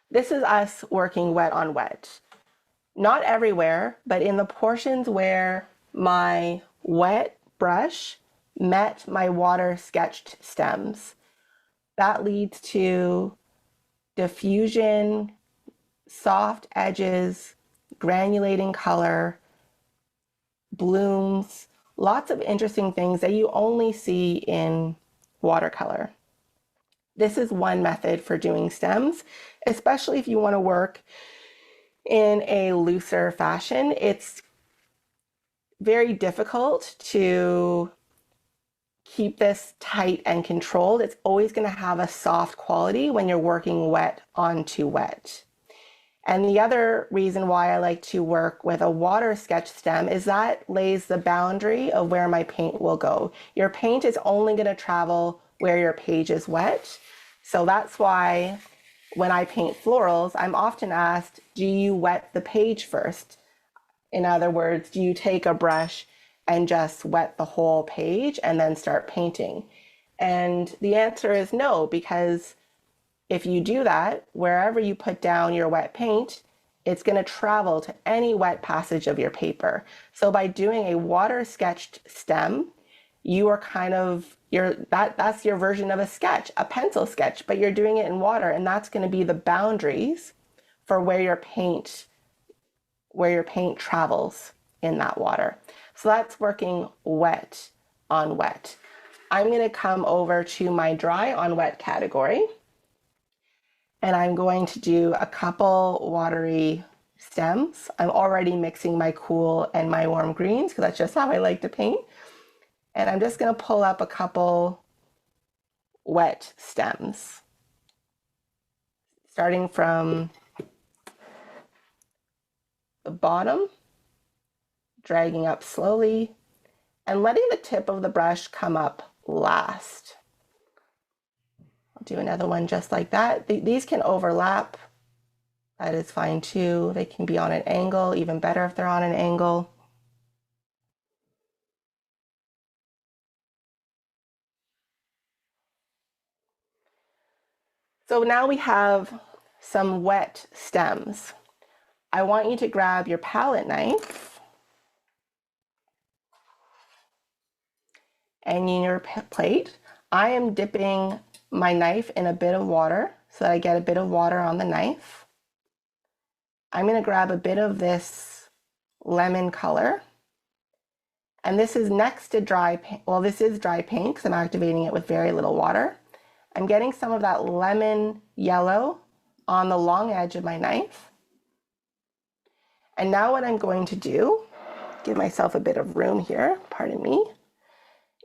This is us working wet on wet. Not everywhere, but in the portions where my wet brush met my water sketched stems. That leads to diffusion, soft edges, granulating color, blooms, lots of interesting things that you only see in watercolor. This is one method for doing stems, especially if you want to work in a looser fashion. It's very difficult to keep this tight and controlled. It's always going to have a soft quality when you're working wet onto wet. And the other reason why I like to work with a water sketch stem is that lays the boundary of where my paint will go. Your paint is only going to travel where your page is wet. So that's why when I paint florals, I'm often asked, do you wet the page first? In other words, do you take a brush and just wet the whole page and then start painting? And the answer is no, because if you do that, wherever you put down your wet paint, it's going to travel to any wet passage of your paper. So by doing a water sketched stem, you are kind of, that's your version of a sketch, a pencil sketch, but you're doing it in water, and that's going to be the boundaries for where your paint travels in that water. So that's working wet on wet. I'm going to come over to my dry on wet category, and I'm going to do a couple watery stems. I'm already mixing my cool and my warm greens because that's just how I like to paint. And I'm just going to pull up a couple wet stems, starting from the bottom, dragging up slowly, and letting the tip of the brush come up last. I'll do another one just like that. These can overlap. That is fine too. They can be on an angle, even better if they're on an angle. So now we have some wet stems. I want you to grab your palette knife and in your plate. I am dipping my knife in a bit of water so that I get a bit of water on the knife. I'm going to grab a bit of this lemon color. And this is next to dry paint. Well, this is dry paint because I'm activating it with very little water. I'm getting some of that lemon yellow on the long edge of my knife. And now what I'm going to do, give myself a bit of room here, pardon me,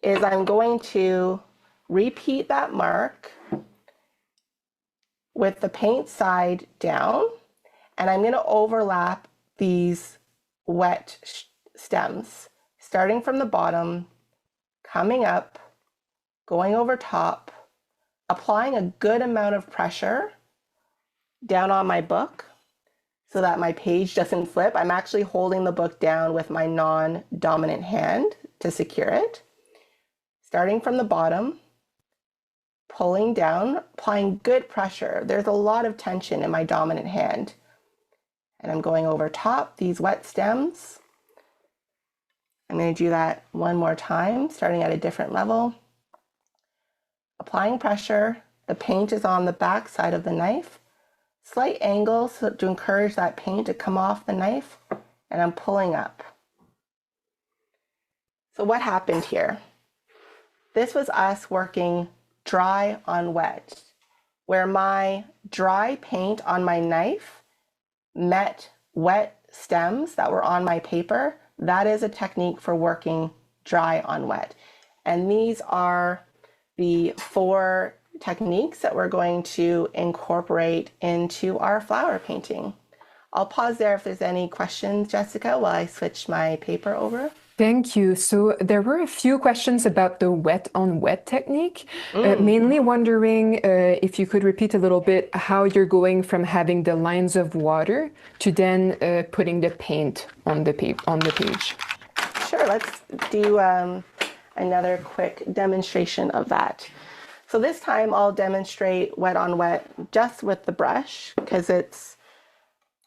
is I'm going to repeat that mark with the paint side down, and I'm going to overlap these wet stems, starting from the bottom, coming up, going over top, applying a good amount of pressure down on my book so that my page doesn't flip. I'm actually holding the book down with my non-dominant hand to secure it. Starting from the bottom, pulling down, applying good pressure. There's a lot of tension in my dominant hand. And I'm going over top these wet stems. I'm going to do that one more time, starting at a different level. Applying pressure. The paint is on the back side of the knife. Slight angle so to encourage that paint to come off the knife, and I'm pulling up. So what happened here? This was us working dry on wet, where my dry paint on my knife met wet stems that were on my paper. That is a technique for working dry on wet. And these are the 4 techniques that we're going to incorporate into our flower painting. I'll pause there if there's any questions, Jessica, while I switch my paper over. Thank you. So there were a few questions about the wet on wet technique, mainly wondering if you could repeat a little bit how you're going from having the lines of water to then putting the paint on the page. Sure, let's do another quick demonstration of that. So this time I'll demonstrate wet on wet just with the brush because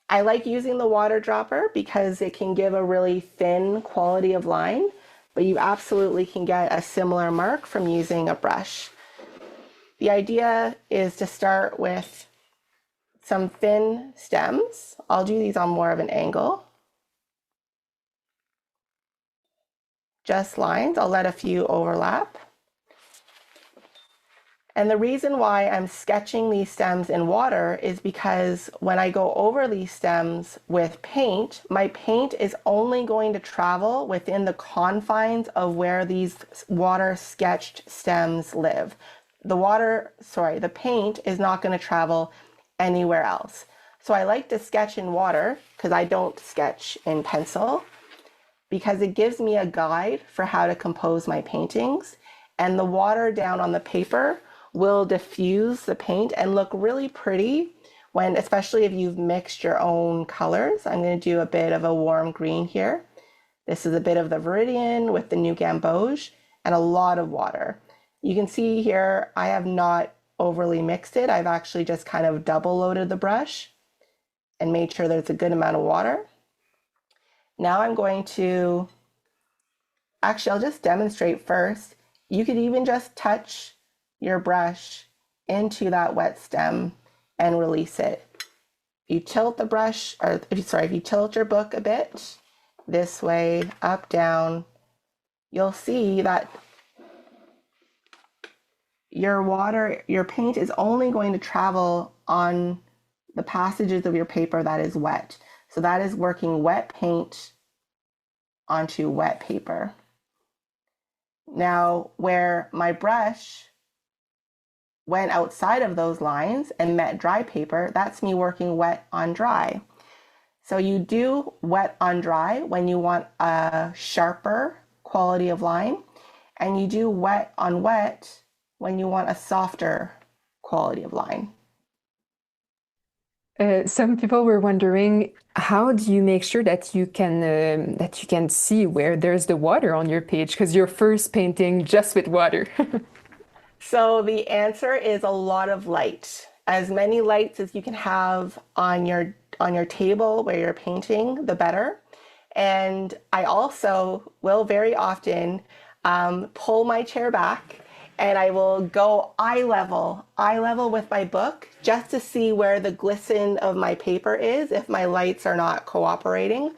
I like using the water dropper because it can give a really thin quality of line, but you absolutely can get a similar mark from using a brush. The idea is to start with some thin stems. I'll do these on more of an angle. Just lines. I'll let a few overlap. And the reason why I'm sketching these stems in water is because when I go over these stems with paint, my paint is only going to travel within the confines of where these water sketched stems live. The paint is not going to travel anywhere else. So I like to sketch in water because I don't sketch in pencil, because it gives me a guide for how to compose my paintings, and the water down on the paper will diffuse the paint and look really pretty when, especially if you've mixed your own colors. I'm going to do a bit of a warm green here. This is a bit of the Viridian with the new Gamboge and a lot of water. You can see here I have not overly mixed it. I've actually just kind of double loaded the brush and made sure there's a good amount of water. Now I'm going to, actually I'll just demonstrate first. You could even just touch your brush into that wet stem and release it. You tilt the brush, or if you tilt your book a bit, this way, up, down, you'll see that your paint is only going to travel on the passages of your paper that is wet. So that is working wet paint onto wet paper. Now, where my brush went outside of those lines and met dry paper, that's me working wet on dry. So you do wet on dry when you want a sharper quality of line, and you do wet on wet when you want a softer quality of line. Some people were wondering, how do you make sure that you can see where there's the water on your page, because you're first painting just with water? So the answer is a lot of light. As many lights as you can have on your table where you're painting, the better. And I also will very often pull my chair back and I will go eye level with my book just to see where the glisten of my paper is if my lights are not cooperating.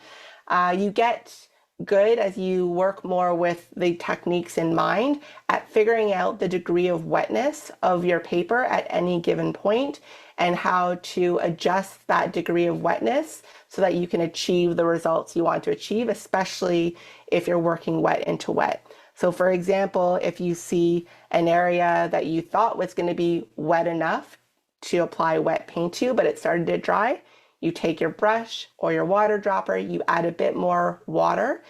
You get good as you work more with the techniques in mind at figuring out the degree of wetness of your paper at any given point and how to adjust that degree of wetness so that you can achieve the results you want to achieve, especially if you're working wet into wet. So for example, if you see an area that you thought was going to be wet enough to apply wet paint to, but it started to dry, you take your brush or your water dropper, you add a bit more water,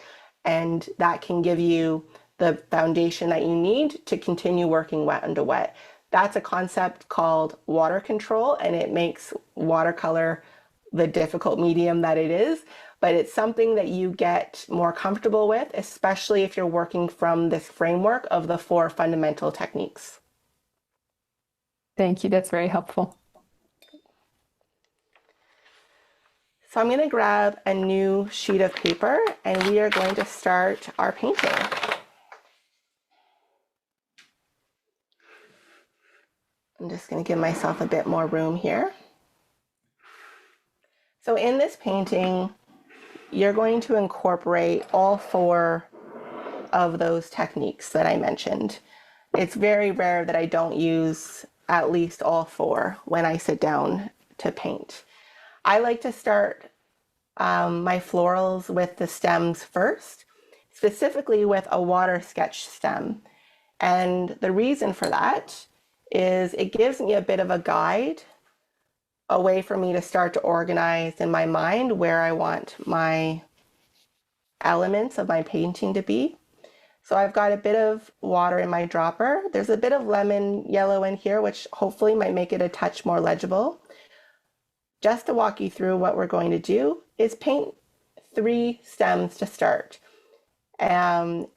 and that can give you the foundation that you need to continue working wet into wet. That's a concept called water control, and it makes watercolor the difficult medium that it is, but it's something that you get more comfortable with, especially if you're working from this framework of the 4 fundamental techniques. Thank you. That's very helpful. So I'm going to grab a new sheet of paper and we are going to start our painting. I'm just going to give myself a bit more room here. So in this painting, you're going to incorporate all 4 of those techniques that I mentioned. It's very rare that I don't use at least all 4 when I sit down to paint. I like to start my florals with the stems first, specifically with a water sketch stem. And the reason for that is it gives me a bit of a guide, a way for me to start to organize in my mind where I want my elements of my painting to be. So I've got a bit of water in my dropper. There's a bit of lemon yellow in here, which hopefully might make it a touch more legible. Just to walk you through what we're going to do is paint 3 stems to start. And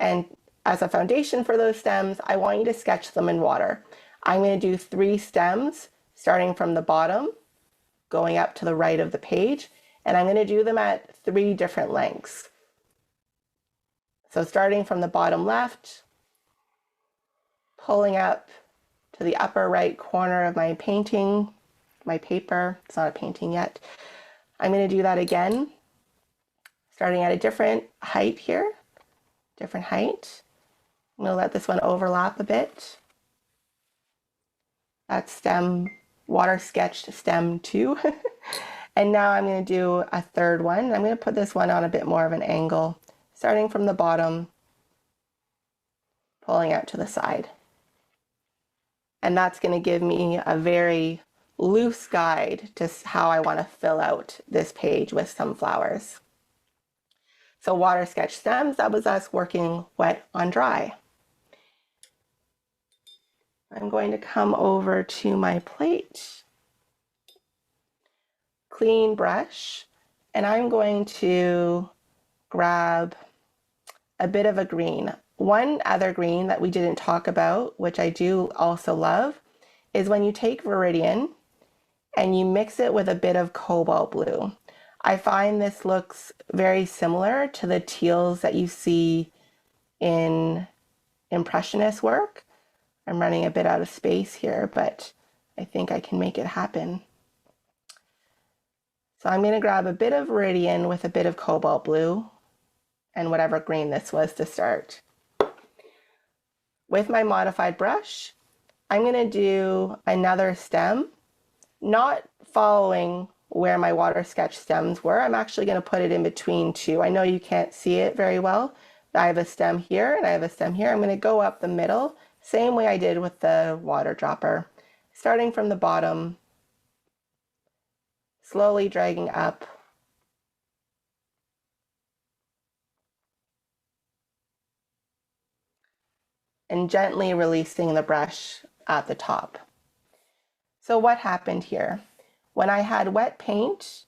as a foundation for those stems, I want you to sketch them in water. I'm going to do 3 stems starting from the bottom, going up to the right of the page, and I'm going to do them at 3 different lengths. So starting from the bottom left, pulling up to the upper right corner of my painting, my paper, it's not a painting yet. I'm going to do that again, starting at a different height here, different height. I'm going to let this one overlap a bit. That's stem, water sketched stem 2. And now I'm going to do a 3rd one. I'm going to put this one on a bit more of an angle, starting from the bottom, pulling out to the side. And that's going to give me a very loose guide to how I want to fill out this page with some flowers. So water sketch stems, that was us working wet on dry. I'm going to come over to my plate, clean brush, and I'm going to grab a bit of a green. One other green that we didn't talk about, which I do also love, is when you take Viridian and you mix it with a bit of cobalt blue. I find this looks very similar to the teals that you see in Impressionist work. I'm running a bit out of space here, but I think I can make it happen. So I'm going to grab a bit of Viridian with a bit of cobalt blue and whatever green this was to start. With my modified brush, I'm going to do another stem, not following where my water sketch stems were. I'm actually going to put it in between 2. I know you can't see it very well. I have a stem here and I have a stem here. I'm going to go up the middle, same way I did with the water dropper, starting from the bottom, slowly dragging up, and gently releasing the brush at the top. So what happened here? When I had wet paint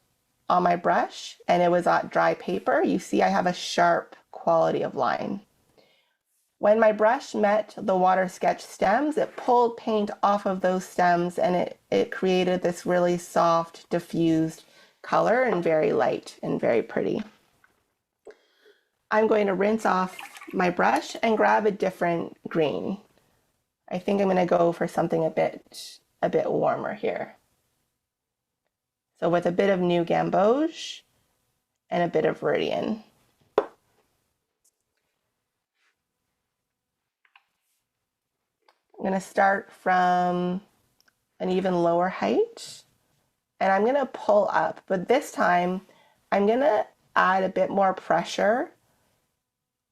on my brush and it was on dry paper, you see I have a sharp quality of line. When my brush met the water sketch stems, it pulled paint off of those stems and it created this really soft, diffused color and very light and very pretty. I'm going to rinse off my brush and grab a different green. I think I'm going to go for something a bit warmer here. So with a bit of new gamboge and a bit of Viridian. I'm going to start from an even lower height and I'm going to pull up, but this time I'm going to add a bit more pressure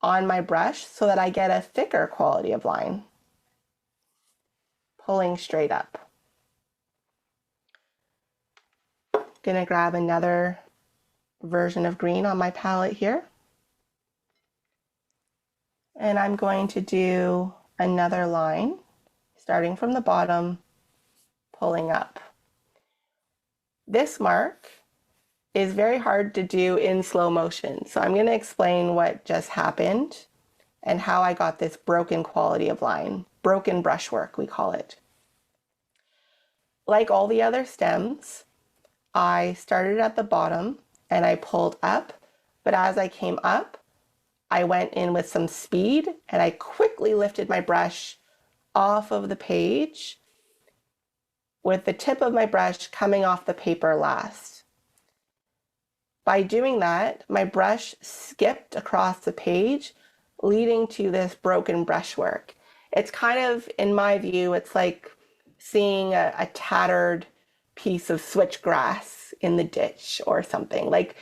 on my brush so that I get a thicker quality of line, pulling straight up. Going to grab another version of green on my palette here. And I'm going to do another line, starting from the bottom, pulling up. This mark is very hard to do in slow motion. So I'm going to explain what just happened and how I got this broken quality of line, broken brushwork, we call it. Like all the other stems, I started at the bottom and I pulled up, but as I came up, I went in with some speed and I quickly lifted my brush off of the page with the tip of my brush coming off the paper last. By doing that, my brush skipped across the page, leading to this broken brushwork. It's kind of, in my view, it's like seeing a tattered piece of switchgrass in the ditch or something. Like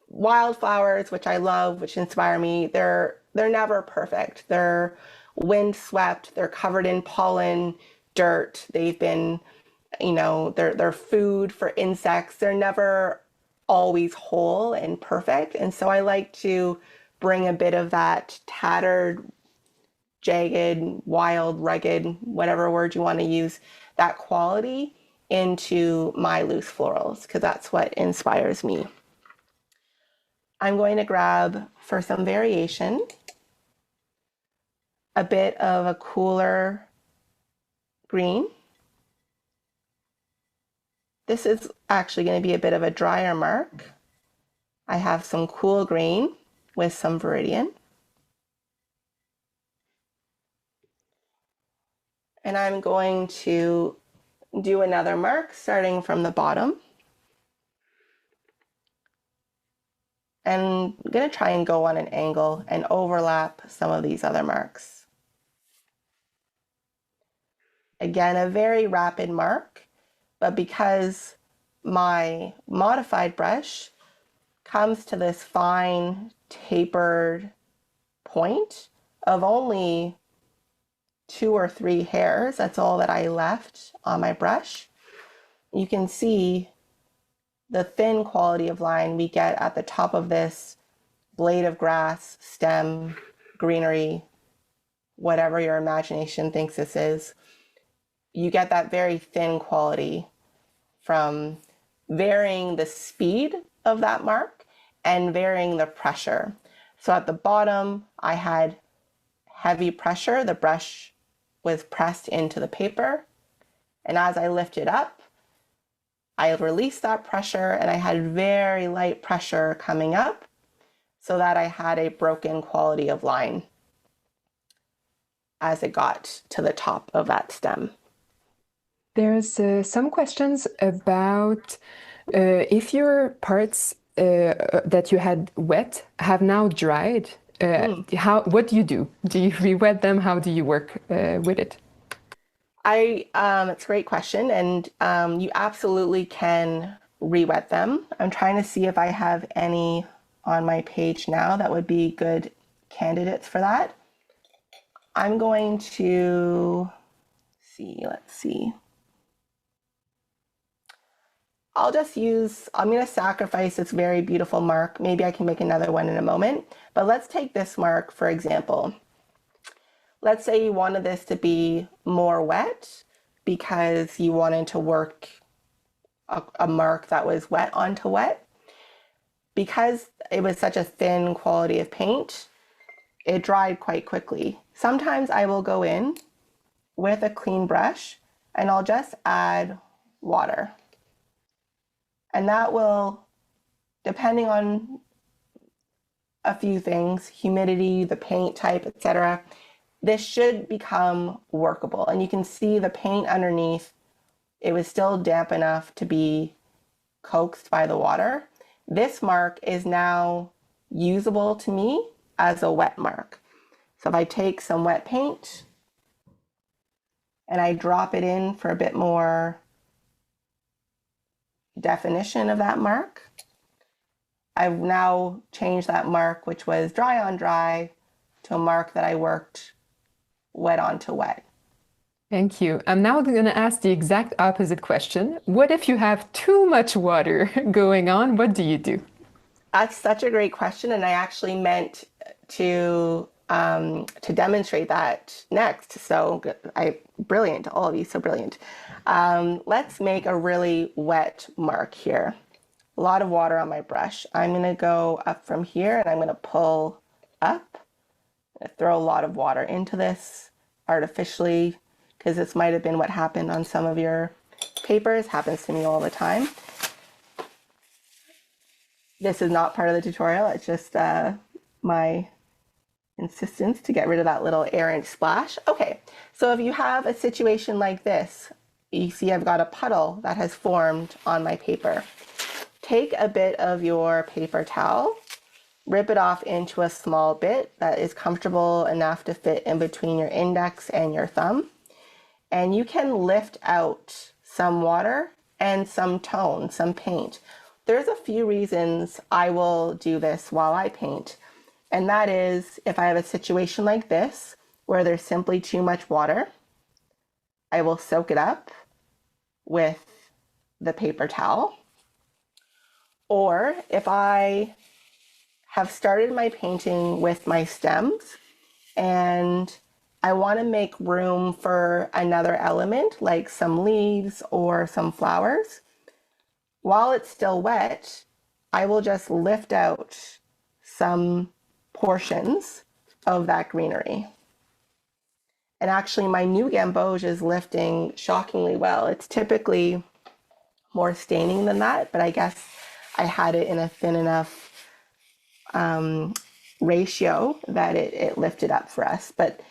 wildflowers, which I love, which inspire me, they're never perfect. They're windswept, they're covered in pollen, dirt. They've been, they're food for insects. They're never always whole and perfect. And so I like to bring a bit of that tattered, jagged, wild, rugged, whatever word you want to use, that quality into my loose florals, because that's what inspires me. I'm going to grab, for some variation, a bit of a cooler green. This is actually going to be a bit of a drier mark. I have some cool green with some Viridian. And I'm going to do another mark starting from the bottom. And I'm going to try and go on an angle and overlap some of these other marks. Again, a very rapid mark, but because my modified brush comes to this fine tapered point of only 2 or 3 hairs, that's all that I left on my brush, you can see the thin quality of line we get at the top of this blade of grass, stem, greenery, whatever your imagination thinks this is. You get that very thin quality from varying the speed of that mark and varying the pressure. So at the bottom, I had heavy pressure. The brush was pressed into the paper. And as I lifted up, I released that pressure and I had very light pressure coming up so that I had a broken quality of line as it got to the top of that stem. There's some questions about if your parts that you had wet have now dried. What do you do? Do you re-wet them? How do you work with it? It's a great question, and you absolutely can re-wet them. I'm trying to see if I have any on my page now that would be good candidates for that. I'm going to see, let's see. I'm going to sacrifice this very beautiful mark. Maybe I can make another one in a moment, but let's take this mark, for example. Let's say you wanted this to be more wet because you wanted to work a mark that was wet onto wet. Because it was such a thin quality of paint, it dried quite quickly. Sometimes I will go in with a clean brush and I'll just add water. And that will, depending on a few things, humidity, the paint type, etc., this should become workable. And you can see the paint underneath, it was still damp enough to be coaxed by the water. This mark is now usable to me as a wet mark. So if I take some wet paint and I drop it in for a bit more definition of that mark, I've now changed that mark, which was dry on dry, to a mark that I worked wet onto wet. Thank you. I'm now going to ask the exact opposite question. What if you have too much water going on? What do you do? That's such a great question, and I actually meant to demonstrate that next. So brilliant, all of you, so brilliant. Let's make a really wet mark here. A lot of water on my brush. I'm going to go up from here, and I'm going to pull up. Throw a lot of water into this artificially, because this might have been what happened on some of your papers. Happens to me all the time. This is not part of the tutorial. It's just my insistence to get rid of that little errant splash. Okay, so if you have a situation like this, you see I've got a puddle that has formed on my paper. Take a bit of your paper towel, rip it off into a small bit that is comfortable enough to fit in between your index and your thumb. And you can lift out some water and some tone, some paint. There's a few reasons I will do this while I paint. And that is if I have a situation like this where there's simply too much water, I will soak it up with the paper towel. Or if I have started my painting with my stems and I want to make room for another element like some leaves or some flowers, while it's still wet, I will just lift out some portions of that greenery. And actually my new gamboge is lifting shockingly well. It's typically more staining than that, but I guess I had it in a thin enough ratio that it lifted up for us. But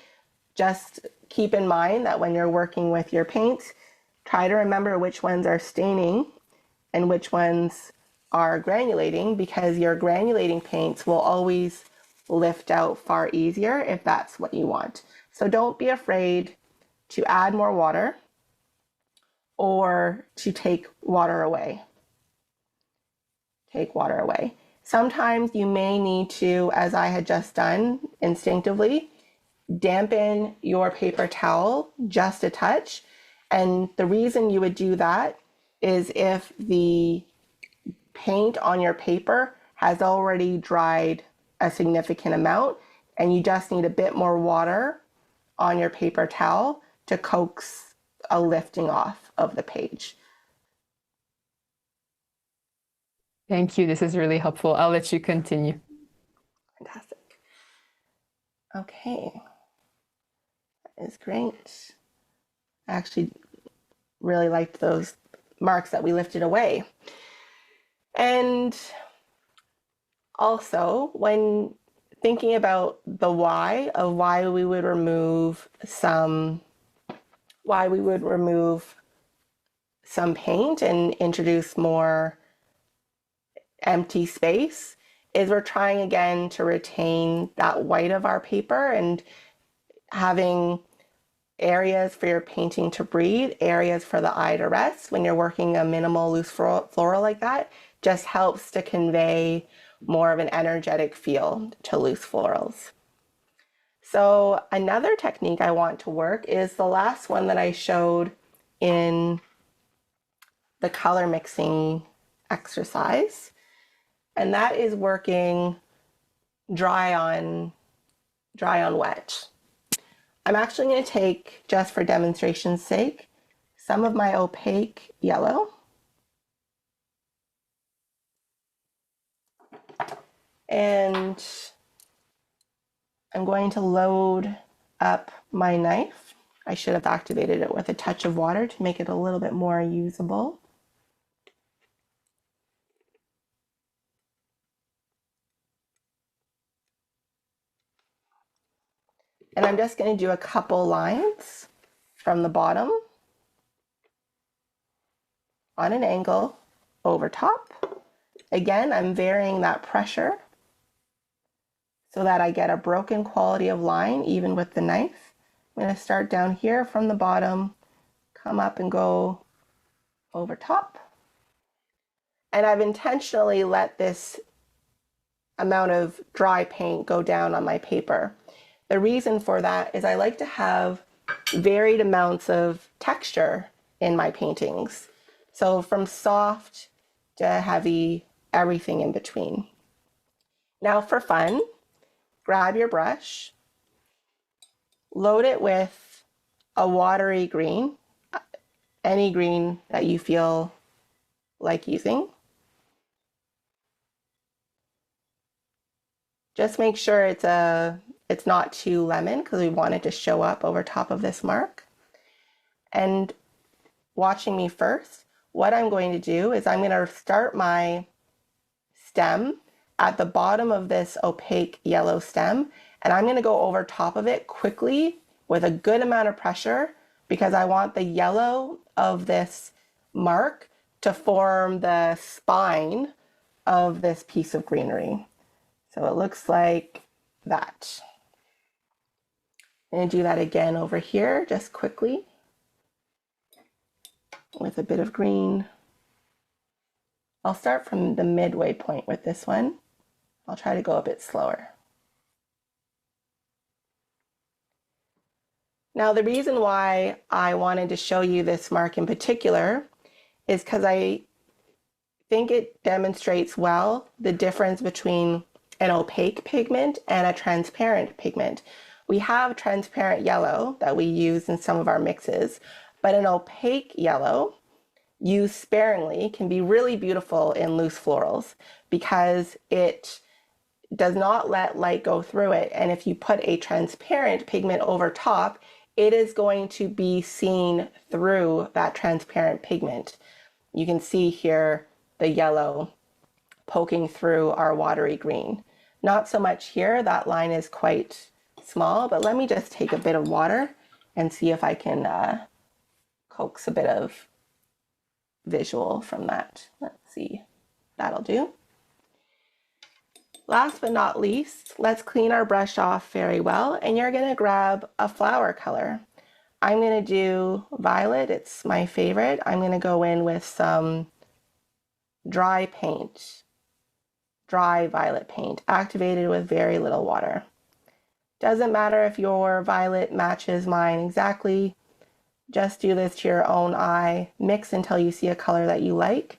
just keep in mind that when you're working with your paints, try to remember which ones are staining and which ones are granulating, because your granulating paints will always lift out far easier if that's what you want. So don't be afraid to add more water or to take water away. Take water away. Sometimes you may need to, as I had just done instinctively, dampen your paper towel just a touch. And the reason you would do that is if the paint on your paper has already dried a significant amount and you just need a bit more water on your paper towel to coax a lifting off of the page. Thank you. This is really helpful. I'll let you continue. Fantastic. Okay. That is great. I actually really liked those marks that we lifted away. And also, when thinking about the why of why we would remove some paint and introduce more empty space, is we're trying again to retain that white of our paper and having areas for your painting to breathe, areas for the eye to rest. When you're working a minimal loose floral like that, just helps to convey more of an energetic feel to loose florals. So another technique I want to work is the last one that I showed in the color mixing exercise, and that is working dry on wet. I'm actually going to take, just for demonstration's sake, some of my opaque yellow and I'm going to load up my knife. I should have activated it with a touch of water to make it a little bit more usable. And I'm just going to do a couple lines from the bottom on an angle over top. Again, I'm varying that pressure so that I get a broken quality of line even with the knife. I'm going to start down here from the bottom, come up and go over top. And I've intentionally let this amount of dry paint go down on my paper. The reason for that is I like to have varied amounts of texture in my paintings. So from soft to heavy, everything in between. Now for fun, grab your brush, load it with a watery green, any green that you feel like using. Just make sure it's not too lemon because we want it to show up over top of this mark. And watching me first, what I'm going to do is I'm going to start my stem at the bottom of this opaque yellow stem, and I'm going to go over top of it quickly with a good amount of pressure because I want the yellow of this mark to form the spine of this piece of greenery. So it looks like that. I'm going to do that again over here just quickly with a bit of green. I'll start from the midway point with this one. I'll try to go a bit slower. Now, the reason why I wanted to show you this mark in particular is because I think it demonstrates well the difference between an opaque pigment and a transparent pigment. We have transparent yellow that we use in some of our mixes, but an opaque yellow used sparingly can be really beautiful in loose florals because it does not let light go through it. And if you put a transparent pigment over top, it is going to be seen through that transparent pigment. You can see here the yellow poking through our watery green. Not so much here, that line is quite small, but let me just take a bit of water and see if I can coax a bit of visual from that. Let's see, that'll do. Last but not least, let's clean our brush off very well, and you're going to grab a flower color. I'm going to do violet, it's my favorite. I'm going to go in with some dry paint, dry violet paint, activated with very little water. Doesn't matter if your violet matches mine exactly, just do this to your own eye, mix until you see a color that you like.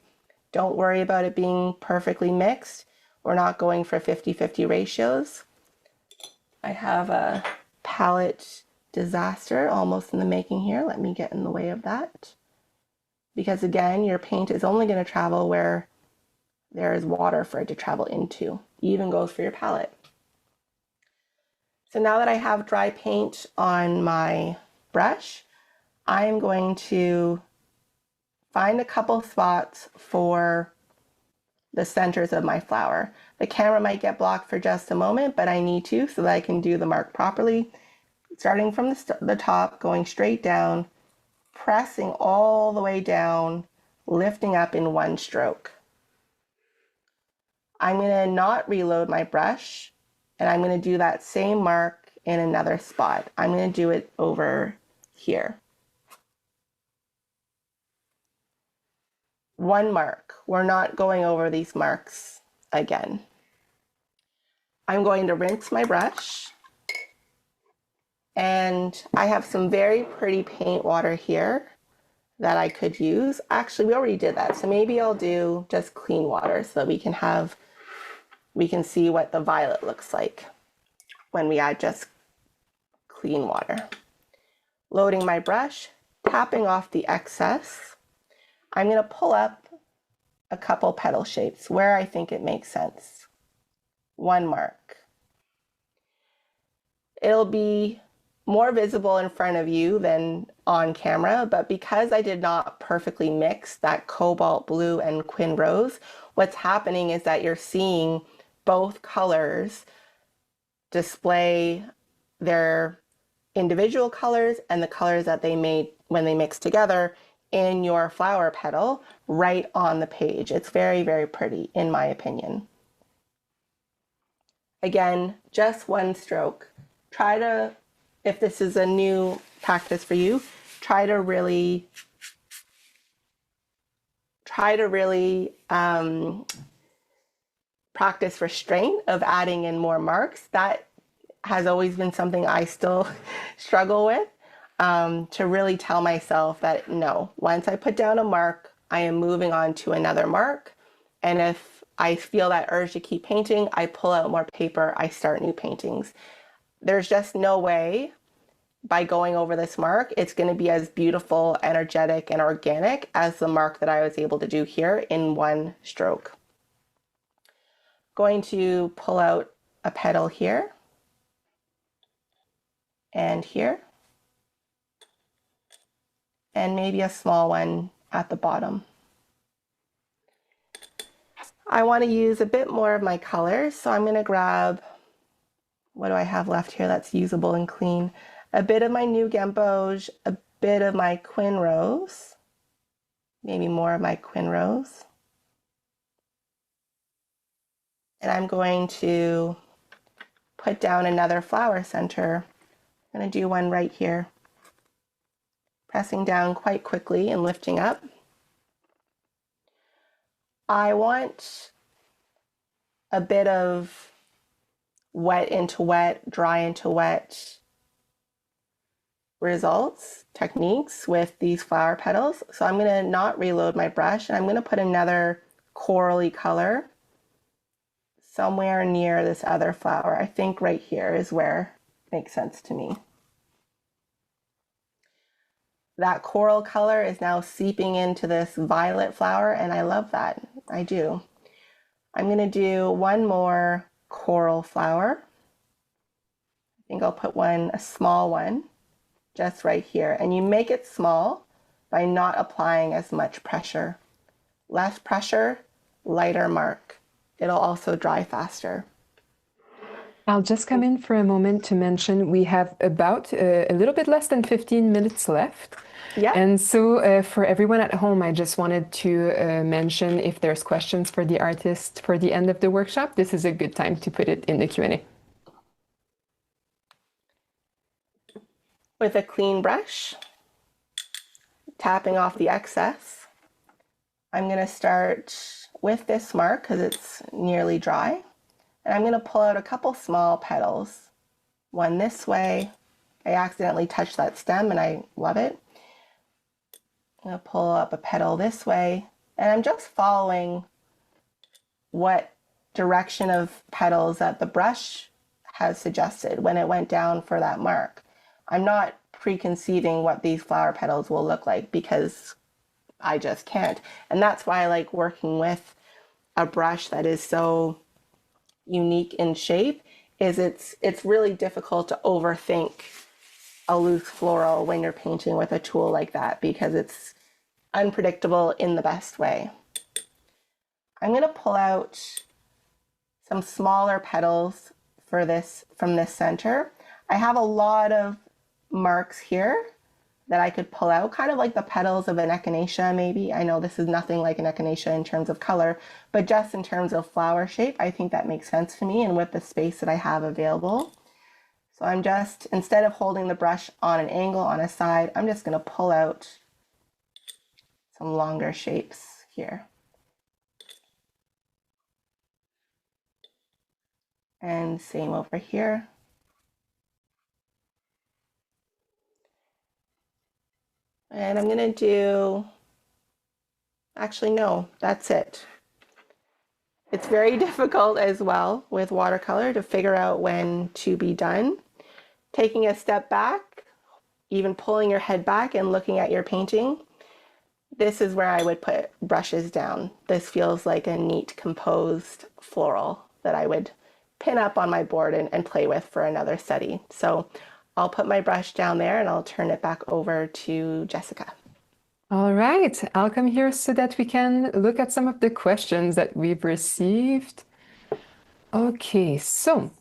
Don't worry about it being perfectly mixed. We're not going for 50-50 ratios. I have a palette disaster almost in the making here. Let me get in the way of that. Because again, your paint is only going to travel where there is water for it to travel into. Even goes for your palette. So now that I have dry paint on my brush, I'm going to find a couple spots for the centers of my flower. The camera might get blocked for just a moment, but I need to so that I can do the mark properly. Starting from the top, going straight down, pressing all the way down, lifting up in one stroke. I'm going to not reload my brush, and I'm going to do that same mark in another spot. I'm going to do it over here. One mark. We're not going over these marks again. I'm going to rinse my brush, and I have some very pretty paint water here that I could use. Actually, we already did that, so maybe I'll do just clean water so that we can see what the violet looks like when we add just clean water. Loading my brush, tapping off the excess. I'm going to pull up a couple petal shapes where I think it makes sense. One mark. It'll be more visible in front of you than on camera, but because I did not perfectly mix that cobalt blue and quin rose, what's happening is that you're seeing both colors display their individual colors and the colors that they made when they mix together in your flower petal right on the page. It's very, very pretty, in my opinion. Again, just one stroke. Try to, if this is a new practice for you, try to really practice restraint of adding in more marks. That has always been something I still struggle with, to really tell myself that no, once I put down a mark, I am moving on to another mark. And if I feel that urge to keep painting, I pull out more paper, I start new paintings. There's just no way by going over this mark, it's going to be as beautiful, energetic, and organic as the mark that I was able to do here in one stroke. Going to pull out a petal here and here, and maybe a small one at the bottom. I want to use a bit more of my colors, so I'm going to grab, what do I have left here that's usable and clean? A bit of my new Gamboge, a bit of my Quin Rose, maybe more of my Quin Rose. And I'm going to put down another flower center. I'm going to do one right here, pressing down quite quickly and lifting up. I want a bit of wet into wet, dry into wet results, techniques with these flower petals. So I'm going to not reload my brush, and I'm going to put another corally color somewhere near this other flower. I think right here is where it makes sense to me. That coral color is now seeping into this violet flower, and I love that. I do. I'm going to do one more coral flower. I think I'll put one, a small one, just right here. And you make it small by not applying as much pressure. Less pressure, lighter mark. It'll also dry faster. I'll just come in for a moment to mention we have about a little bit less than 15 minutes left. Yeah. And so for everyone at home, I just wanted to mention if there's questions for the artist for the end of the workshop, this is a good time to put it in the Q&A. With a clean brush, tapping off the excess, I'm going to start with this mark because it's nearly dry. And I'm going to pull out a couple small petals. One this way. I accidentally touched that stem and I love it. I'm going to pull up a petal this way. And I'm just following what direction of petals that the brush has suggested when it went down for that mark. I'm not preconceiving what these flower petals will look like because I just can't. And that's why I like working with a brush that is so unique in shape, is it's really difficult to overthink a loose floral when you're painting with a tool like that because it's unpredictable in the best way. I'm going to pull out some smaller petals for this from this center. I have a lot of marks here that I could pull out, kind of like the petals of an echinacea maybe. I know this is nothing like an echinacea in terms of color, but just in terms of flower shape, I think that makes sense to me and with the space that I have available. So I'm just, instead of holding the brush on an angle on a side, I'm just going to pull out some longer shapes here. And same over here. And I'm going to do, actually, no, that's it. It's very difficult as well with watercolor to figure out when to be done. Taking a step back, even pulling your head back and looking at your painting, this is where I would put brushes down. This feels like a neat composed floral that I would pin up on my board and play with for another study. So I'll put my brush down there and I'll turn it back over to Jessica. All right, I'll come here so that we can look at some of the questions that we've received. Okay, so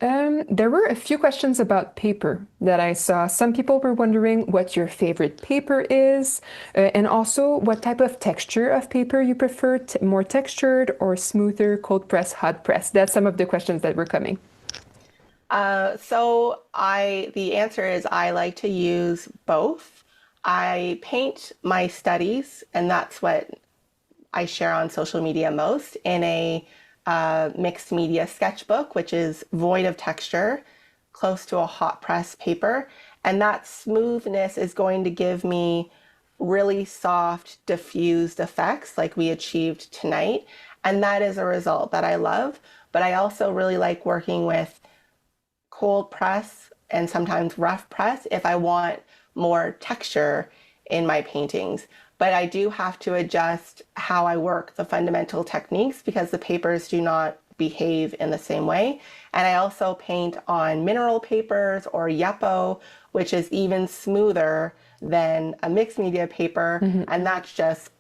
There were a few questions about paper that I saw. Some people were wondering what your favorite paper is, and also what type of texture of paper you prefer, more textured or smoother, cold press, hot press. That's some of the questions that were coming. The answer is I like to use both. I paint my studies, and that's what I share on social media most in a mixed media sketchbook, which is void of texture, close to a hot press paper. And that smoothness is going to give me really soft, diffused effects like we achieved tonight. And that is a result that I love. But I also really like working with cold press and sometimes rough press if I want more texture in my paintings. But I do have to adjust how I work the fundamental techniques because the papers do not behave in the same way. And I also paint on mineral papers or Yepo, which is even smoother than a mixed media paper. And that's just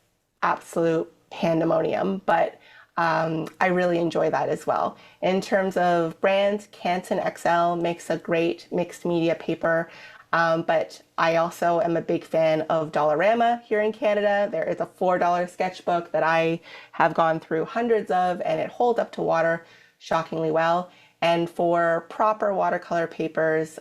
absolute pandemonium. But I really enjoy that as well. In terms of brands, Canson XL makes a great mixed media paper. But I also am a big fan of Dollarama here in Canada. There is a $4 sketchbook that I have gone through hundreds of, and it holds up to water shockingly well. And for proper watercolor papers,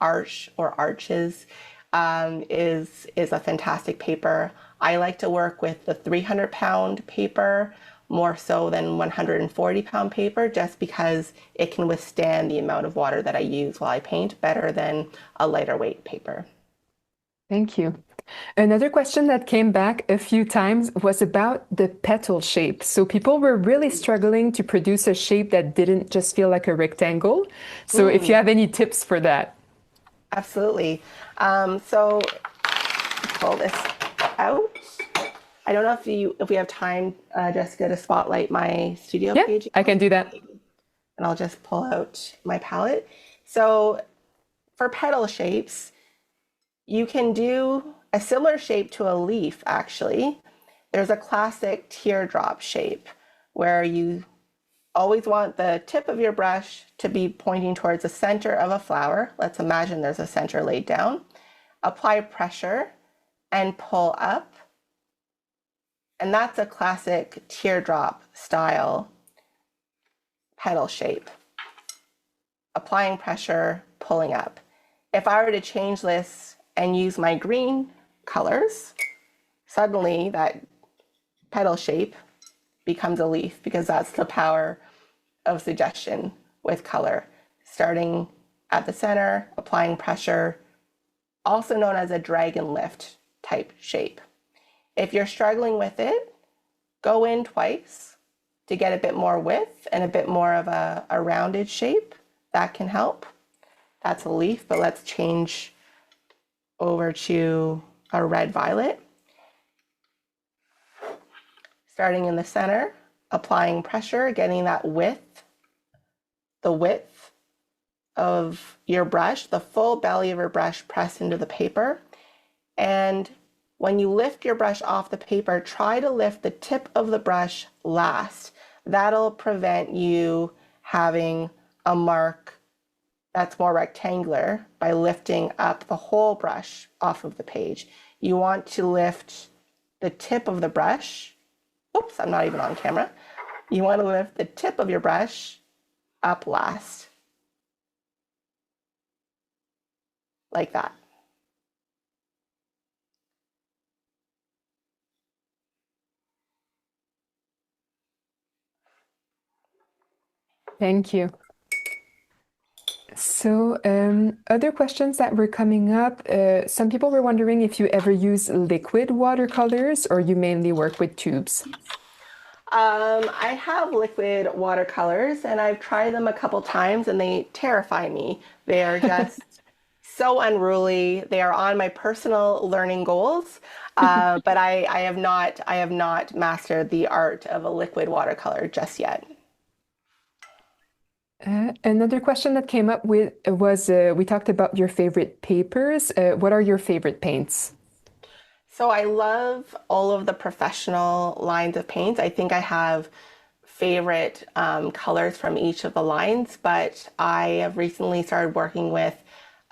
Arch or Arches is a fantastic paper. I like to work with the 300-pound paper more so than 140-pound paper just because it can withstand the amount of water that I use while I paint better than a lighter weight paper. Thank you. Another question that came back a few times was about the petal shape. So people were really struggling to produce a shape that didn't just feel like a rectangle. So if you have any tips for that. Absolutely. So pull this out. I don't know if we have time, Jessica, to spotlight my studio Yeah, page. I can do that. And I'll just pull out my palette. So for petal shapes, you can do a similar shape to a leaf, actually. There's a classic teardrop shape where you always want the tip of your brush to be pointing towards the center of a flower. Let's imagine there's a center laid down. Apply pressure and pull up. And that's a classic teardrop style petal shape. Applying pressure, pulling up. If I were to change this and use my green colors, suddenly that petal shape becomes a leaf because that's the power of suggestion with color. Starting at the center, applying pressure, also known as a dragon lift type shape. If you're struggling with it, go in twice to get a bit more width and a bit more of a rounded shape. That can help. That's a leaf, but let's change over to a red violet. Starting in the center, applying pressure, getting that width, the width of your brush, the full belly of your brush pressed into the paper. And when you lift your brush off the paper, try to lift the tip of the brush last. That'll prevent you having a mark that's more rectangular by lifting up the whole brush off of the page. You want to lift the tip of the brush. Oops, I'm not even on camera. You want to lift the tip of your brush up last. Like that. Thank you. So, other questions that were coming up, some people were wondering if you ever use liquid watercolors or you mainly work with tubes. I have liquid watercolors and I've tried them a couple times and they terrify me. They are just so unruly. They are on my personal learning goals, but I have not mastered the art of a liquid watercolor just yet. Another question that came up with was we talked about your favorite papers. What are your favorite paints? So I love all of the professional lines of paints. I think I have favorite colors from each of the lines, but I have recently started working with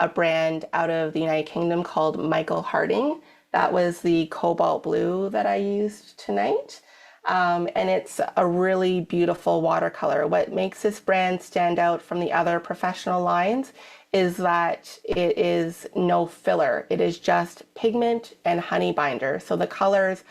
a brand out of the United Kingdom called Michael Harding. That was the cobalt blue that I used tonight. And it's a really beautiful watercolor. What makes this brand stand out from the other professional lines is that it is no filler. It is just pigment and honey binder. So the colors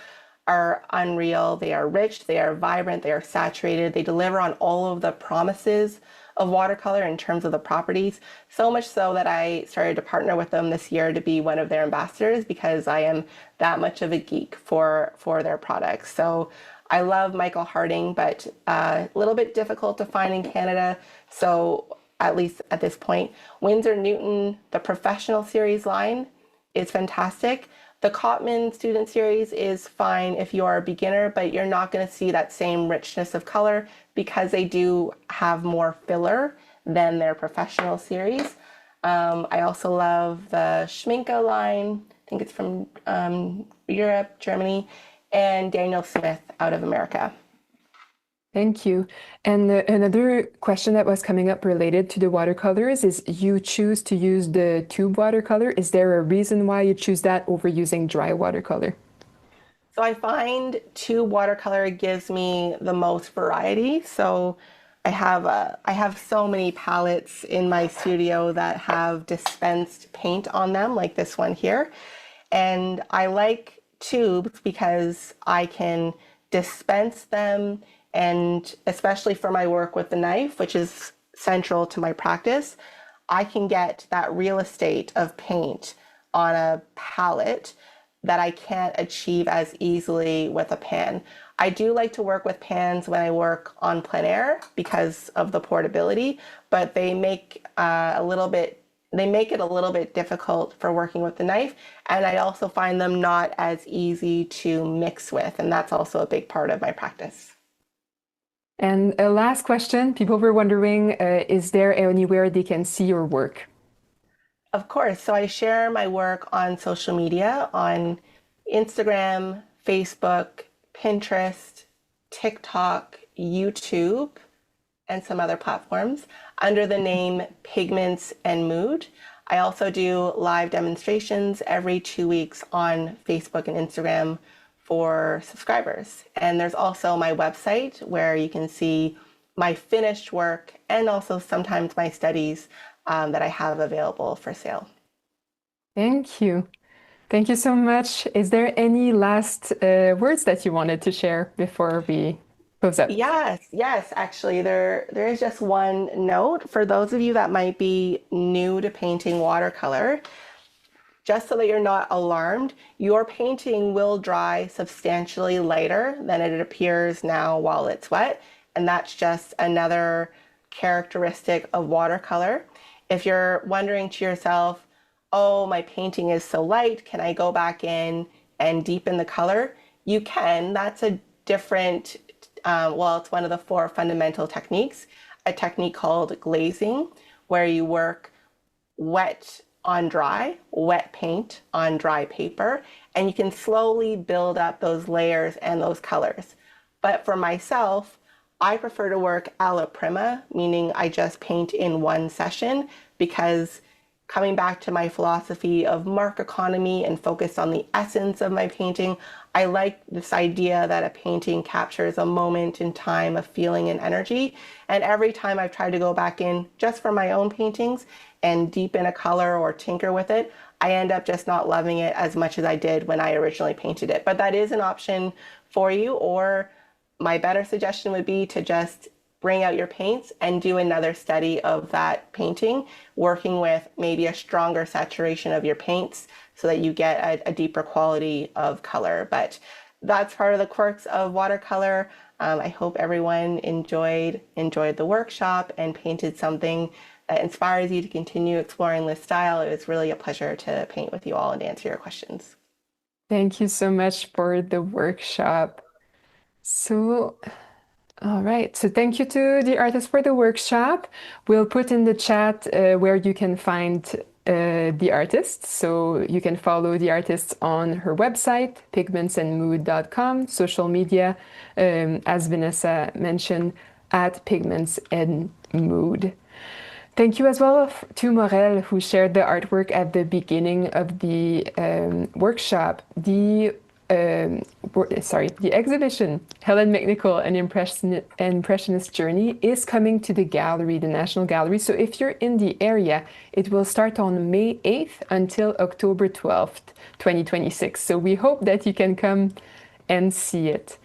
are unreal. They are rich, they are vibrant, they are saturated. They deliver on all of the promises of watercolor in terms of the properties. So much so that I started to partner with them this year to be one of their ambassadors because I am that much of a geek for their products. So I love Michael Harding, but a little bit difficult to find in Canada. So at least at this point, Winsor Newton, the professional series line is fantastic. The Cotman student series is fine if you are a beginner, but you're not going to see that same richness of color because they do have more filler than their professional series. I also love the Schminke line. I think it's from Europe, Germany, and Daniel Smith out of America. Thank you. And another question that was coming up related to the watercolors is you choose to use the tube watercolor. Is there a reason why you choose that over using dry watercolor? So I find tube watercolor gives me the most variety. So I have so many palettes in my studio that have dispensed paint on them, like this one here. And I like tubes because I can dispense them, and especially for my work with the knife, which is central to my practice, I can get that real estate of paint on a palette that I can't achieve as easily with a pan. I do like to work with pans when I work on plein air because of the portability, but they make it a little bit difficult for working with the knife, and I also find them not as easy to mix with, and that's also a big part of my practice. And a last question, people were wondering, is there anywhere they can see your work? Of course. So I share my work on social media on Instagram, Facebook, Pinterest, TikTok, YouTube, and some other platforms under the name Pigments and Mood. I also do live demonstrations every 2 weeks on Facebook and Instagram for subscribers. And there's also my website where you can see my finished work and also sometimes my studies that I have available for sale. Thank you. Thank you so much. Is there any last words that you wanted to share before we close up? Yes, actually, there is just one note for those of you that might be new to painting watercolor. Just so that you're not alarmed, your painting will dry substantially lighter than it appears now while it's wet, and that's just another characteristic of watercolor. If you're wondering to yourself, oh, my painting is so light, can I go back in and deepen the color? You can. That's a different, it's one of the 4 fundamental techniques, a technique called glazing, where you work wet on dry, wet paint on dry paper, and you can slowly build up those layers and those colors. But for myself, I prefer to work alla prima, meaning I just paint in one session, because coming back to my philosophy of mark economy and focus on the essence of my painting, I like this idea that a painting captures a moment in time of feeling and energy. And every time I've tried to go back in just for my own paintings and deepen a color or tinker with it, I end up just not loving it as much as I did when I originally painted it. But that is an option for you, or my better suggestion would be to just bring out your paints and do another study of that painting, working with maybe a stronger saturation of your paints so that you get a deeper quality of color. But that's part of the quirks of watercolor. I hope everyone enjoyed the workshop and painted something that inspires you to continue exploring this style. It was really a pleasure to paint with you all and answer your questions. Thank you so much for the workshop. So, all right. So thank you to the artist for the workshop. We'll put in the chat where you can find the artist. So you can follow the artist on her website, pigmentsandmood.com, social media, as Vinessa mentioned, at Pigments and Mood. Thank you as well to Morel, who shared the artwork at the beginning of the workshop. The exhibition, Helen McNichol, An Impressionist Journey, is coming to the gallery, the National Gallery. So if you're in the area, it will start on May 8th until October 12th, 2026. So we hope that you can come and see it.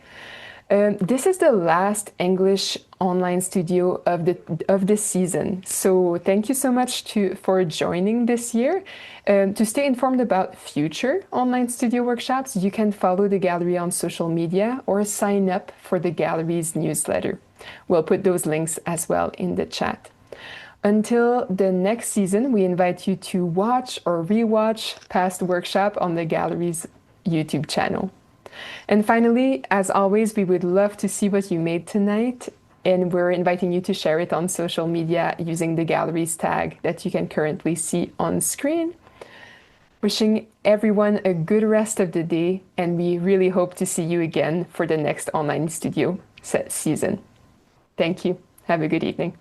This is the last English online studio of this season. So thank you so much for joining this year. To stay informed about future online studio workshops, you can follow the gallery on social media or sign up for the gallery's newsletter. We'll put those links as well in the chat. Until the next season, we invite you to watch or rewatch past workshops on the gallery's YouTube channel. And finally, as always, we would love to see what you made tonight, and we're inviting you to share it on social media using the gallery's tag that you can currently see on screen. Wishing everyone a good rest of the day, and we really hope to see you again for the next online studio season. Thank you. Have a good evening.